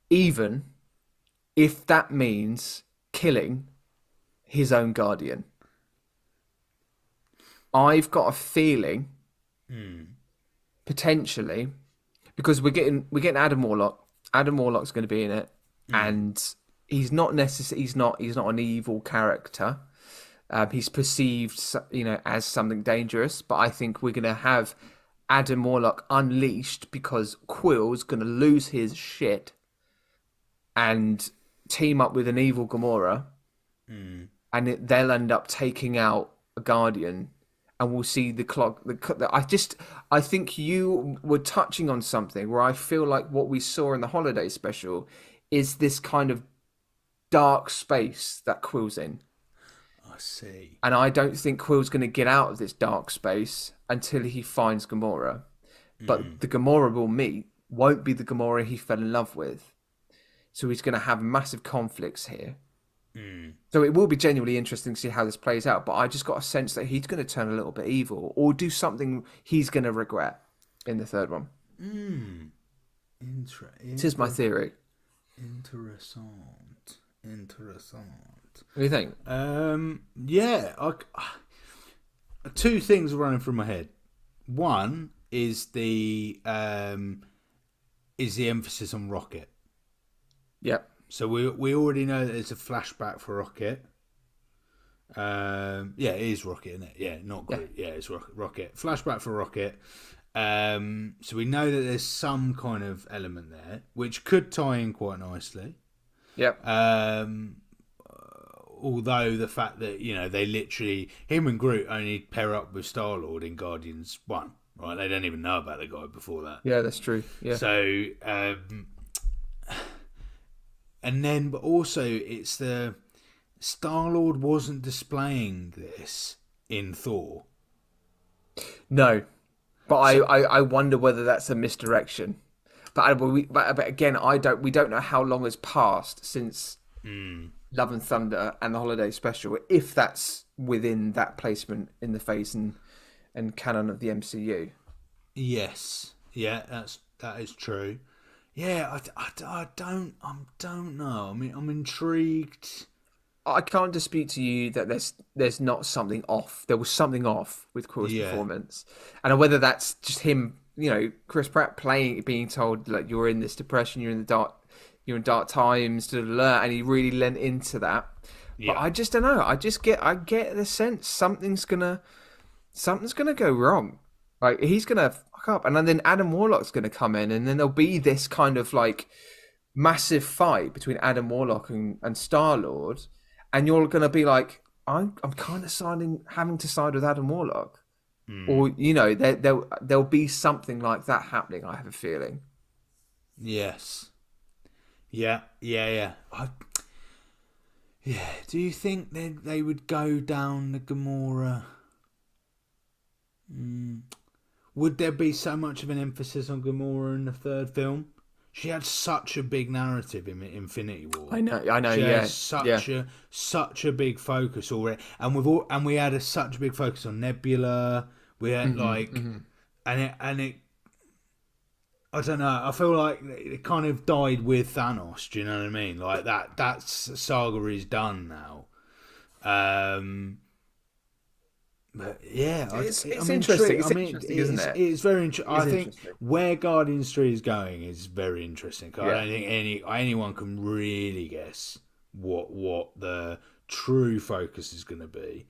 even if that means killing his own guardian. I've got a feeling, potentially, because we're getting Adam Warlock. Adam Warlock's going to be in it, and he's not necessarily he's not an evil character. He's perceived, as something dangerous, but I think we're going to have Adam Warlock unleashed because Quill's going to lose his shit and team up with an evil Gamora, and they'll end up taking out a Guardian, and we'll see the clock. I think you were touching on something where I feel like what we saw in the holiday special is this kind of dark space that Quill's in. I see. And I don't think Quill's going to get out of this dark space until he finds Gamora. But the Gamora we'll meet won't be the Gamora he fell in love with. So he's going to have massive conflicts here. So it will be genuinely interesting to see how this plays out. But I just got a sense that he's going to turn a little bit evil or do something he's going to regret in the third one. This is my theory. Interessant. What do you think? Two things are running through my head. One is the emphasis on Rocket. Yep. So we already know that there's a flashback for Rocket. Yeah, it is Rocket, isn't it? Yeah, not Groot. Yeah, it's Rocket. Flashback for Rocket. So we know that there's some kind of element there, which could tie in quite nicely. Yep. Although the fact that, they literally, him and Groot only pair up with Star-Lord in Guardians 1, right? They don't even know about the guy before that. Yeah, that's true. Yeah. So, and then, but also it's the Star-Lord wasn't displaying this in Thor. No, but I wonder whether that's a misdirection. But again, we don't know how long has passed since Love and Thunder and the holiday special, if that's within that placement in the phase and canon of the MCU. Yes, yeah, that is true. Yeah, I don't know. I mean, I'm intrigued. I can't dispute to you that there's not something off. There was something off with Core's performance, and whether that's just him, Chris Pratt being told like you're in this depression, you're in dark times, and he really lent into that. Yeah. But I just don't know. I get the sense something's gonna go wrong. Like he's gonna fuck up, and then Adam Warlock's gonna come in, and then there'll be this kind of like massive fight between Adam Warlock and Star-Lord. And you're going to be like, I'm kind of having to side with Adam Warlock. Or, there'll be something like that happening, I have a feeling. Yes. Yeah. Do you think they would go down the Gamora? Would there be so much of an emphasis on Gamora in the third film? She had such a big narrative in Infinity War. I know. She had such a big focus already, and we had such a big focus on Nebula. We had and it. I don't know. I feel like it kind of died with Thanos. Do you know what I mean? Like that saga is done now. But yeah, it's interesting. It's interesting, isn't it? It's very interesting. I think where Guardians 3 is going is very interesting. I don't think anyone can really guess what the true focus is going to be.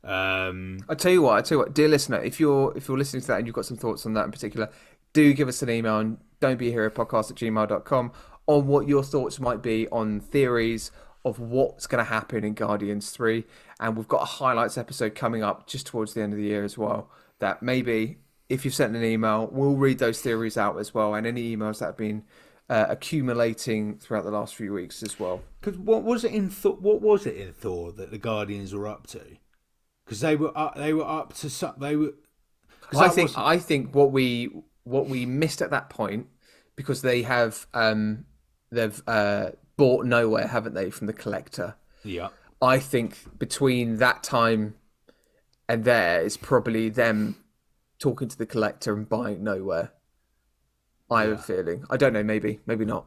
I tell you what, dear listener, if you're listening to that and you've got some thoughts on that in particular, do give us an email on don'tbeahero@gmail.com on what your thoughts might be on theories of what's going to happen in Guardians 3. And we've got a highlights episode coming up just towards the end of the year as well, that maybe if you've sent an email, we'll read those theories out as well, and any emails that have been accumulating throughout the last few weeks as well. Because what was it in Thor that the Guardians were up to? Because they were up to something. They were. I think what we missed at that point, because they have they've bought Nowhere, haven't they, from the Collector? Yeah. I think between that time and there is probably them talking to the Collector and buying Nowhere. I have a feeling. I don't know. Maybe not.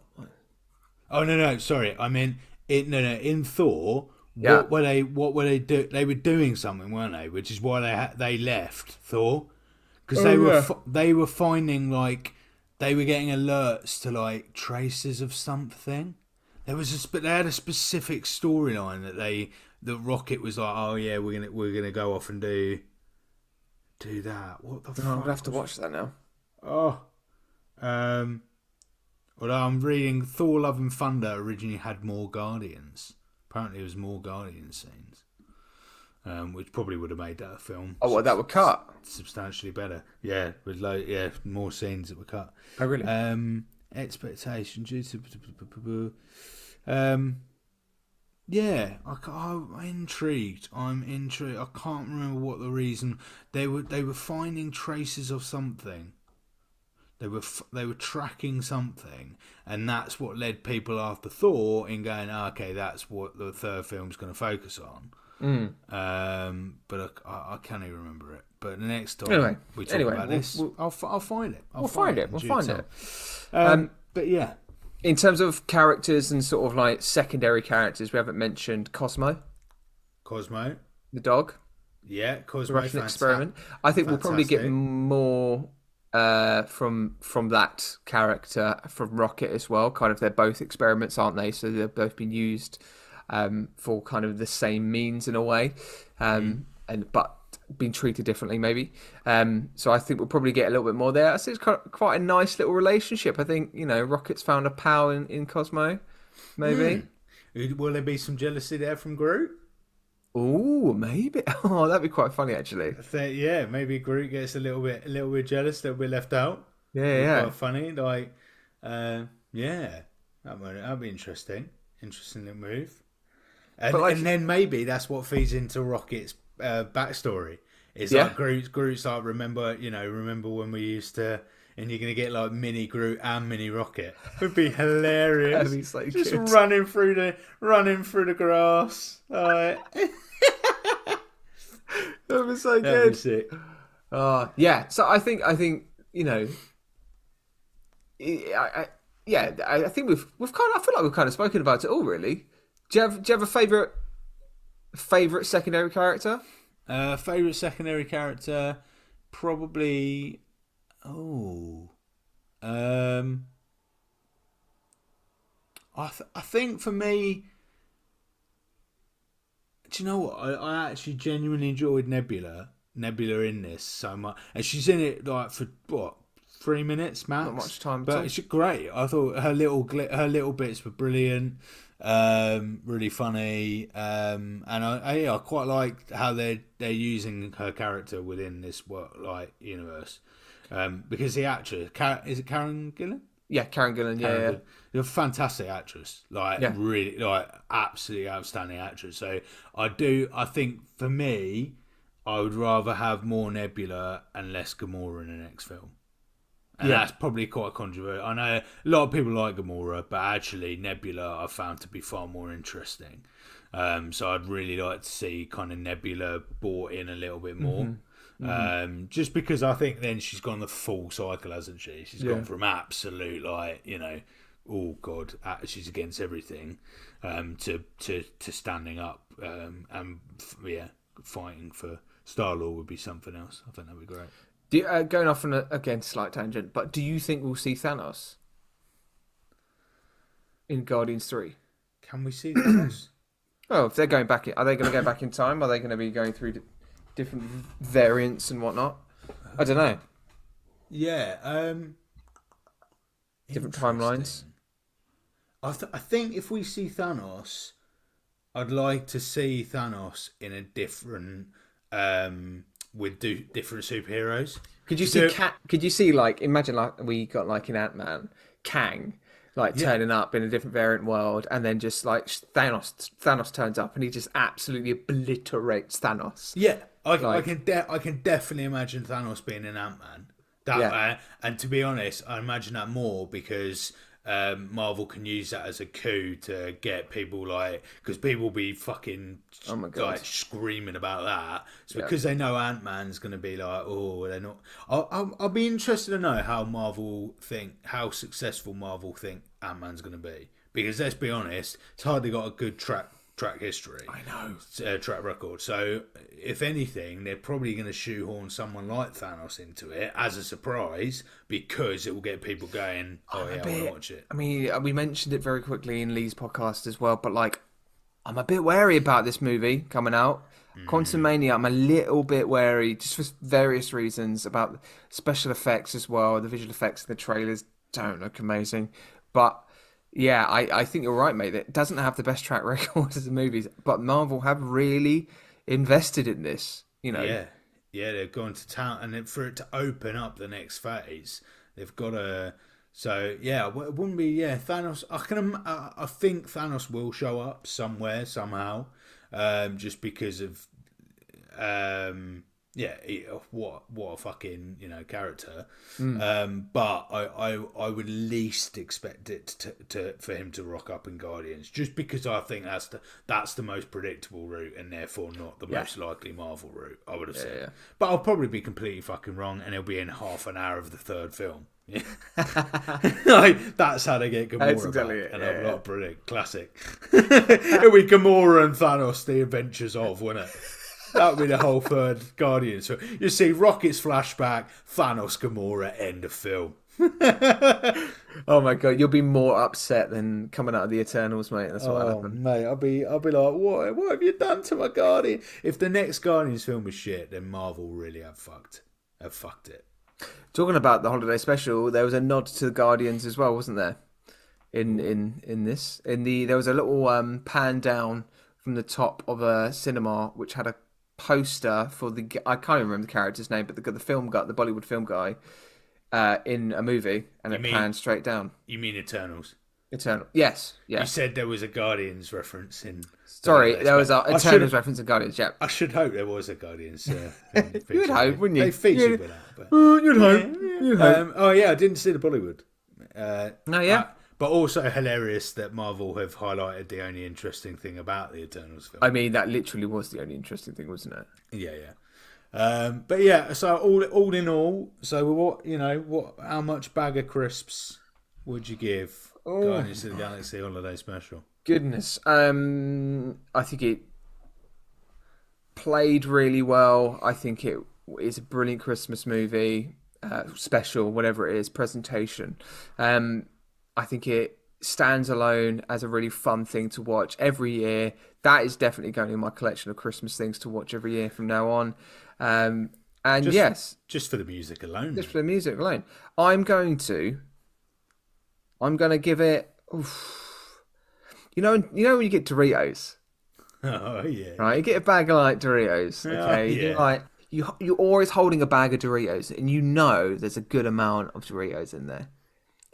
Oh no! Sorry, I mean in Thor. What were they do? They were doing something, weren't they? Which is why they left Thor, because they were finding like they were getting alerts to like traces of something. They had a specific storyline that the Rocket was like, oh yeah, we're gonna go off and do that. What the fuck? I'm gonna have to watch that now. Oh, although I'm reading Thor: Love and Thunder originally had more Guardians. Apparently, there was more Guardian scenes, which probably would have made that a film. Oh, that would cut substantially better. Yeah, with more scenes that were cut. Oh, really? Expectation due to. Yeah, I'm intrigued. I'm intrigued. I can't remember what the reason they were finding traces of something. They were tracking something, and that's what led people after Thor in going, okay, that's what the third film's going to focus on. But I can't even remember it. But the next time we talk about this, I'll find it. We'll find it. But yeah, in terms of characters and sort of like secondary characters, we haven't mentioned Cosmo, the dog. Yeah, Cosmo. The Russian experiment. I think we'll probably get more from that character from Rocket as well. Kind of, they're both experiments, aren't they? So they've both been used for kind of the same means in a way, and but being treated differently maybe. So I think we'll probably get a little bit more there. I think it's quite a nice little relationship. I think, Rocket's found a pal in Cosmo, maybe. Will there be some jealousy there from Groot? Oh, maybe. Oh, that'd be quite funny, actually. Yeah, maybe Groot gets a little bit jealous that we're left out. Yeah. Quite funny. Like, yeah, that'd be interesting. Interesting little move. And then maybe that's what feeds into Rocket's backstory. It's like Groot's like, remember when we used to, and you're gonna get like mini Groot and mini Rocket. It would be hilarious. That'd be so just good. running through the grass. That was so That'd be good. sick. Yeah. So I think I think we've kind of, I feel like we've kind of spoken about it all, really. Do you have a favorite secondary character? Favorite secondary character, probably. I think for me, do you know what? I actually genuinely enjoyed Nebula in this so much, and she's in it like for what, 3 minutes max. Not much time, but it's great. I thought her little bits were brilliant, really funny, and I quite like how they're using her character within this universe, because the actress, is it Karen Gillan? Yeah, Karen Gillan. Yeah. You're a fantastic actress, really, absolutely outstanding actress. So I think for me, I would rather have more Nebula and less Gamora in the next film. And that's probably quite controversial. I know a lot of people like Gamora, but actually Nebula I found to be far more interesting. So I'd really like to see kind of Nebula brought in a little bit more. Just because I think then she's gone the full cycle, hasn't she? She's gone from absolute oh god, she's against everything, to standing up, and fighting for Star-Lord would be something else. I think that'd be great. Going off on again slight tangent, but do you think we'll see Thanos in Guardians 3? Can we see Thanos? Oh, if they're going back, are they going to go back in time? Are they going to be going through different variants and whatnot? I don't know. Yeah. Different timelines. I think if we see Thanos, I'd like to see Thanos in a different, with different superheroes. Could you see like, imagine like we got like in Ant-Man, Kang, turning up in a different variant world, and then just like Thanos turns up and he just absolutely obliterates Thanos. Yeah, I can definitely imagine Thanos being in Ant-Man. And to be honest, I imagine that more because Marvel can use that as a coup to get people because people will be fucking screaming about that. It's because they know Ant-Man's going to be they're not. I'll be interested to know how successful Marvel think Ant-Man's going to be, because let's be honest, it's hardly got a good track history. I know. Track record. So if anything, they're probably going to shoehorn someone like Thanos into it as a surprise, because it will get people going, I want to watch it. I mean, we mentioned it very quickly in Lee's podcast as well, but I'm a bit wary about this movie coming out. Quantumania, I'm a little bit wary, just for various reasons, about special effects as well. The visual effects of the trailers don't look amazing, but yeah, I think you're right, mate. It doesn't have the best track record as the movies, but Marvel have really invested in this, Yeah, they've gone to town, and for it to open up the next phase, they've got to. So yeah, it wouldn't be Thanos. I think Thanos will show up somewhere somehow, just because of what a fucking character. But I would least expect it for him to rock up in Guardians, just because I think that's the most predictable route, and therefore not the most likely Marvel route, I would have said. Yeah. But I'll probably be completely fucking wrong, and he'll be in half an hour of the third film. That's how they get Gamora. That's exactly it. And I'm not brilliant. Classic. It'll be Gamora and Thanos, the adventures of, wouldn't it? That would be the whole third Guardians. So you see Rocket's flashback, Thanos, Gamora, end of film. Oh my god, you'll be more upset than coming out of the Eternals, mate. That's what happened. Mate, I'll be like, what have you done to my Guardian? If the next Guardians film was shit, then Marvel really have fucked it. Talking about the holiday special, there was a nod to the Guardians as well, wasn't there? There was a little pan down from the top of a cinema which had a poster for I can't even remember the character's name, but the film guy, the Bollywood film guy, in a movie, and it panned straight down. You mean Eternals? Eternal. Yes. You said there was a Guardians reference in. Sorry, there was a Eternals reference in Guardians. Yeah. I should hope there was a Guardians. You would hope, wouldn't you? They featured with that. But, you'd hope. You'd hope. Oh yeah, I didn't see the Bollywood. No, yeah. But also hilarious that Marvel have highlighted the only interesting thing about the Eternals film. I mean, that literally was the only interesting thing, wasn't it? Yeah. But yeah, so all in all, so how much bag of crisps would you give Guardians of the Galaxy Holiday Special? Goodness, I think it played really well. I think it is a brilliant Christmas movie, special, whatever it is, presentation. I think it stands alone as a really fun thing to watch every year. That is definitely going in my collection of Christmas things to watch every year from now on. Just for the music alone. Just for the music alone. I'm going to give it. You know when you get Doritos. Oh yeah. Right, you get a bag of Doritos. Okay, yeah. You're always holding a bag of Doritos, and you know there's a good amount of Doritos in there.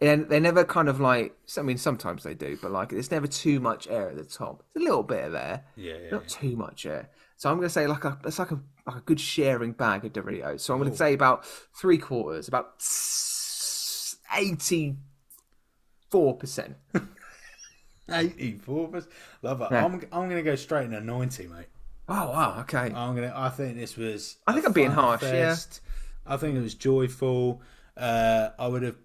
And they never kind of sometimes they do, but there's never too much air at the top. There's a little bit of air, not too much air. So I'm going to say it's like a good sharing bag of Doritos. So I'm going to say about 3/4, about 84%. 84%. Love it. Yeah. I'm going to go straight in a 90, mate. Oh wow, okay. I think this was. I think I'm being harsh. Fest. Yeah. I think it was joyful. I would have.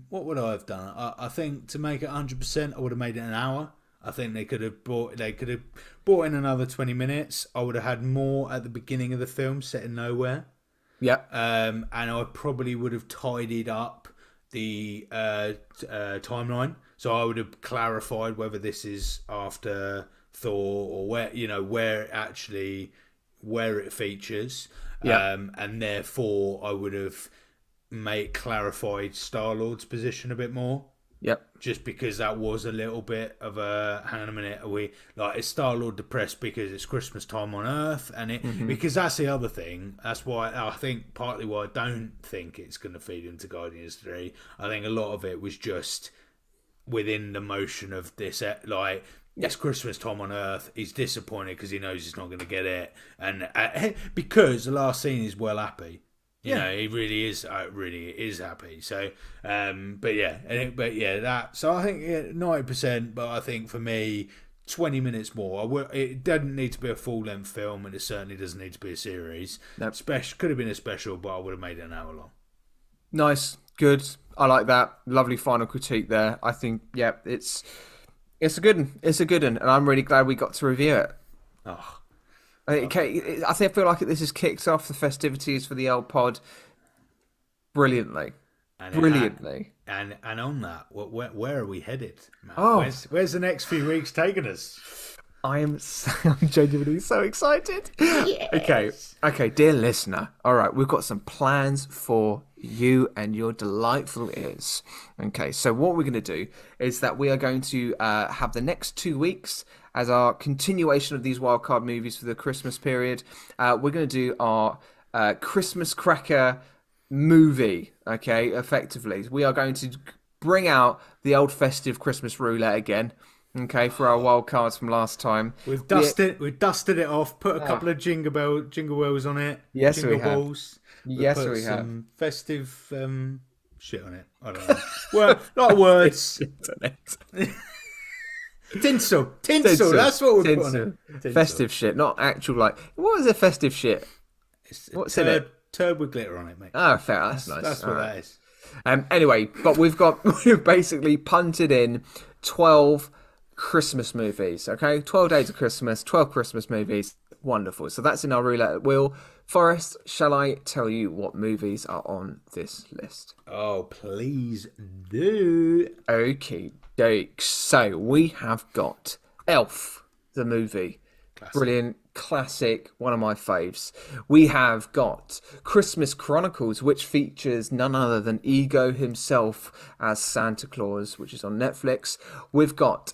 What would I have done? I think to make it 100%, I would have made it an hour. I think they could have brought in another 20 minutes. I would have had more at the beginning of the film, set in nowhere. Yeah. And I probably would have tidied up the timeline. So I would have clarified whether this is after Thor or where it features. Yeah. And therefore I would have clarified Star-Lord's position a bit more. Yep. Just because that was a little bit of a hang on a minute, is Star-Lord depressed because it's Christmas time on Earth, and because that's the other thing. That's why I think partly why I don't think it's going to feed into Guardians 3. I think a lot of it was just within the motion of this, it's Christmas time on Earth. He's disappointed because he knows he's not going to get it, and because the last scene is well happy. He really is happy. So, So I think 90%. But I think for me, 20 minutes more. It doesn't need to be a full length film, and it certainly doesn't need to be a series. Nope. Could have been a special, but I would have made it an hour long. Nice, good. I like that. Lovely final critique there. I think, it's a good one. It's a good one, and I'm really glad we got to review it. Oh. I feel like this has kicked off the festivities for the old pod brilliantly. And on that, where are we headed, Matt? Oh. Where's the next few weeks taking us? I'm genuinely so excited. Yes. Okay, dear listener. All right, we've got some plans for you and your delightful ears. Okay, so what we're going to do is that we are going to have the next 2 weeks as our continuation of these wildcard movies for the Christmas period. We're going to do our Christmas cracker movie, okay, effectively. We are going to bring out the old festive Christmas roulette again, okay, for our wild cards from last time. We've dusted it off, put a couple of jingle bells on it. Yes, jingle we have. Balls. Yes, we have. Some festive shit on it. I don't know. Well, not words. Tinsel. That's what we're putting on it. Festive shit, not actual What is a festive shit? What's in it? Turd with glitter on it, mate. Oh, fair. That's nice. That's what that is. Anyway, but we've basically punted in 12 Christmas movies. Okay, 12 days of Christmas, 12 Christmas movies. Wonderful. So that's in our roulette wheel. Forrest, shall I tell you what movies are on this list? Oh, please do. Okay, doke. So we have got Elf, the movie. Classic. Brilliant, classic, one of my faves. We have got Christmas Chronicles, which features none other than Ego himself as Santa Claus, which is on Netflix. We've got,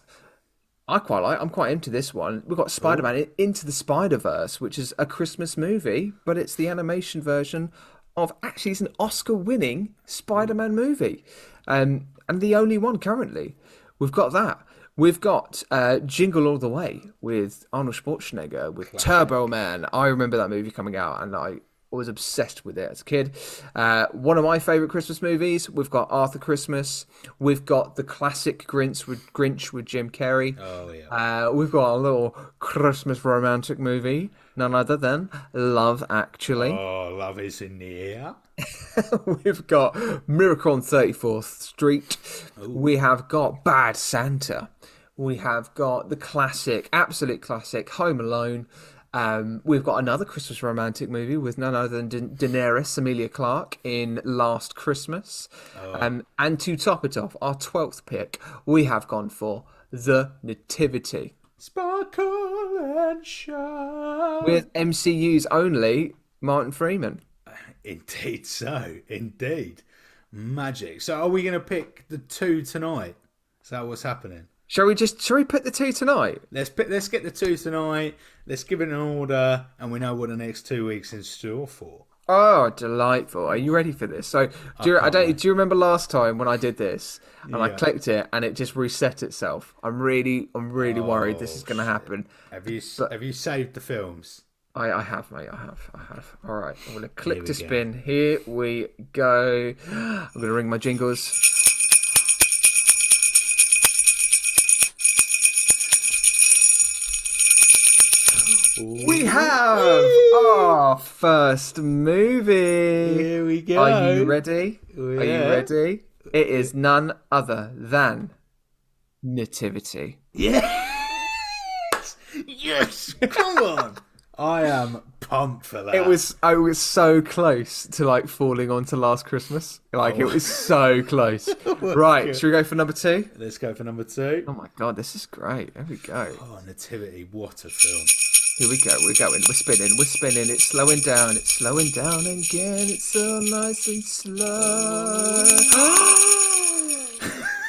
I'm quite into this one. We've got Spider-Man Into the Spider-Verse, which is a Christmas movie, but it's the animation version of, actually, it's an Oscar-winning Spider-Man movie. And the only one currently. We've got that. We've got Jingle All the Way with Arnold Schwarzenegger, with Turbo Man. I remember that movie coming out, and I was obsessed with it as a kid. One of my favourite Christmas movies. We've got Arthur Christmas. We've got the classic Grinch with Jim Carrey. Oh, yeah. We've got a little Christmas romantic movie, none other than Love Actually. Oh, Love is in the air. We've got Miracle on 34th Street. Ooh. We have got Bad Santa. We have got the classic, absolute classic, Home Alone. We've got another Christmas romantic movie with none other than Daenerys, Emilia Clarke, in Last Christmas. Oh. And to top it off, our 12th pick, we have gone for The Nativity. Sparkle and shine. With MCU's only Martin Freeman. Indeed so. Indeed. Magic. So are we going to pick the two tonight? Is that what's happening? Shall we put the two tonight? Let's get the two tonight. Let's give it an order, and we know what the next 2 weeks in store for. Oh, delightful! Are you ready for this? So, do you remember last time when I did this and I clicked it and it just reset itself? I'm really worried this is going to happen. Have you saved the films? I have, mate. I have. All right, I'm going to click to spin. Go. Here we go. I'm going to ring my jingles. We have our first movie. Here we go. Are you ready? Yeah. Are you ready? It is none other than Nativity. Yes! Yes! Come on! I am pumped for that. I was so close to like falling onto Last Christmas. It was so close. Right, should we go for number 2? Let's go for number 2. Oh my god, this is great. There we go. Oh, Nativity, what a film. Here we go, we're going, we're spinning, it's slowing down again, it's so nice and slow.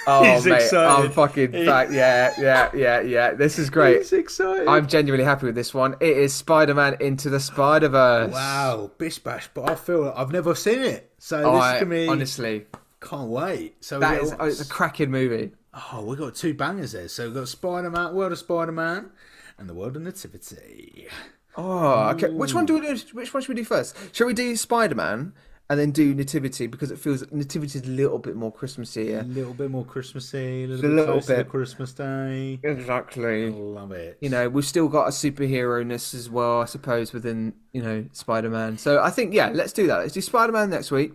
Oh, He's mate, excited. I'm fucking back. Yeah, this is great. He's excited. I'm genuinely happy with this one. It is Spider-Man Into the Spider-Verse. Wow, bish bash, but I feel like I've never seen it. So this is going to be... Honestly. Can't wait. So it's a cracking movie. Oh, we've got 2 bangers there. So we've got Spider-Man, World of Spider-Man, and the World of Nativity. Oh, okay. Which one should we do first? Shall we do Spider-Man and then do Nativity, because it feels Nativity is a little bit more Christmassy. A little bit more Christmassy, a little bit Christmas Day. Exactly. I love it. You know, we've still got a superhero-ness as well, I suppose, within, Spider-Man. So I think, let's do that. Let's do Spider-Man next week.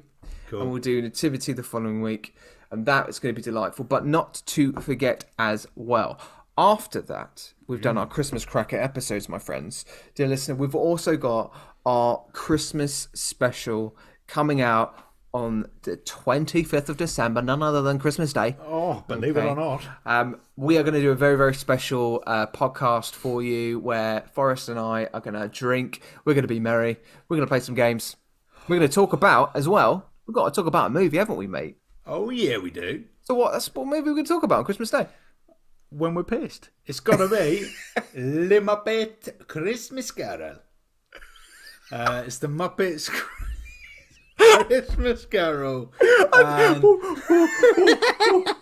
Cool. And we'll do Nativity the following week. And that is going to be delightful. But not to forget as well, after that, we've done our Christmas Cracker episodes, my friends. Dear listener, we've also got our Christmas special coming out on the 25th of December, none other than Christmas Day. Oh, believe it or not. We are going to do a very, very special podcast for you where Forrest and I are going to drink. We're going to be merry. We're going to play some games. We're going to talk about, as well, we've got to talk about a movie, haven't we, mate? Oh, yeah, we do. So what movie are we going to talk about on Christmas Day? When we're pissed. It's got to be Le Muppet Christmas Carol. It's the Muppets Christmas Carol. And...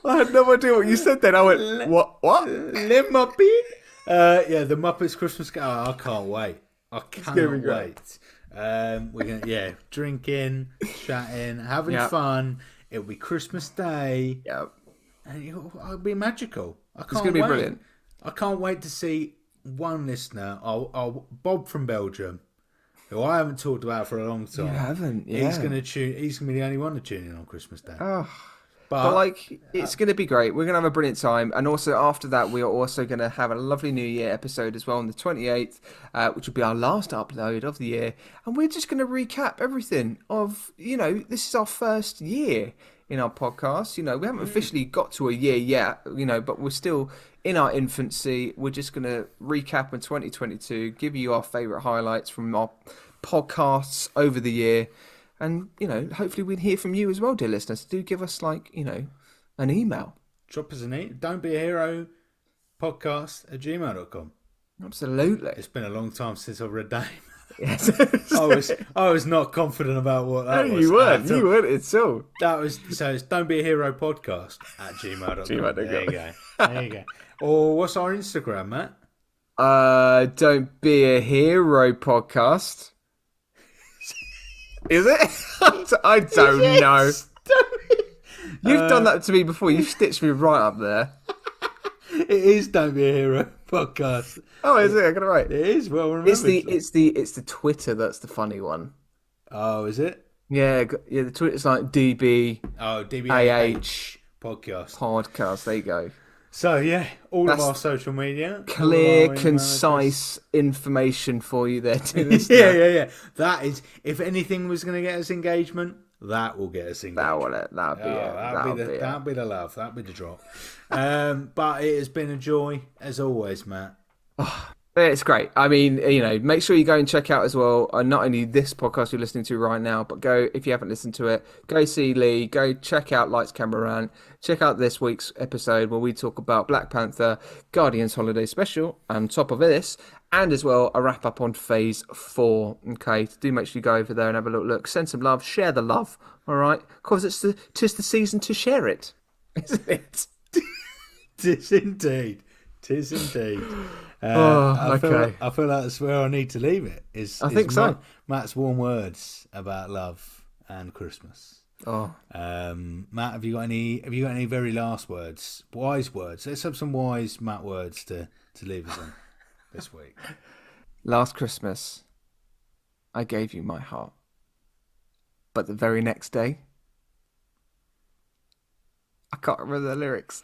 I had no idea what you said then. I went, what? Le Muppet? The Muppets Christmas Carol. I can't wait. I cannot wait. We're gonna, drinking, chatting, having fun. It'll be Christmas Day. Yeah. And it'll be magical. It's going to be brilliant. I can't wait to see one listener, Bob from Belgium, who I haven't talked about for a long time. You haven't, yeah. He's going to be the only one to tune in on Christmas Day. Oh, But like, it's going to be great. We're going to have a brilliant time. And also after that, we are also going to have a lovely New Year episode as well on the 28th, which will be our last upload of the year. And we're just going to recap everything of, this is our first year in our podcast. We haven't officially got to a year yet, but we're still in our infancy. We're just going to recap in 2022, give you our favourite highlights from our podcasts over the year. And, hopefully we'll hear from you as well, dear listeners. Do give us, an email. Drop us an email. Don't be a hero podcast@gmail.com. Absolutely. It's been a long time since I've read that. Yes. I was not confident about what that was. You weren't. You weren't at all. That was, so it's don't be a hero podcast@gmail.com. There you go. There you go. Or what's our Instagram, Matt? Don't be a hero podcast. Is it? I don't know. You've done that to me before. You've stitched me right up there. It is Don't Be a Hero podcast. Oh, is it? I got it right. It is. Well remembered. It's the Twitter that's the funny one. Oh, is it? Yeah. The Twitter's like DB. Oh, DBAH podcast. There you go. So yeah, all of our social media, clear, concise information for you there too. Yeah. That is, if anything was going to get us engagement, that will get us engagement. That'll be the love. That'll be the drop. But it has been a joy as always, Matt. It's great. I mean, make sure you go and check out as well, not only this podcast you're listening to right now, but go, if you haven't listened to it, go see Lee, go check out Lights, Camera, Rant, check out this week's episode where we talk about Black Panther, Guardians Holiday Special, on top of this, and as well a wrap up on Phase 4. Okay, do make sure you go over there and have a little look, send some love, share the love, all right? Because tis the season to share it, isn't it? Tis indeed. Okay. I feel like that's where I need to leave it. I think so. Matt's warm words about love and Christmas. Matt, have you got any very last words, wise words? Let's have some wise Matt words to leave us on this week. Last Christmas, I gave you my heart, but the very next day, I can't remember the lyrics.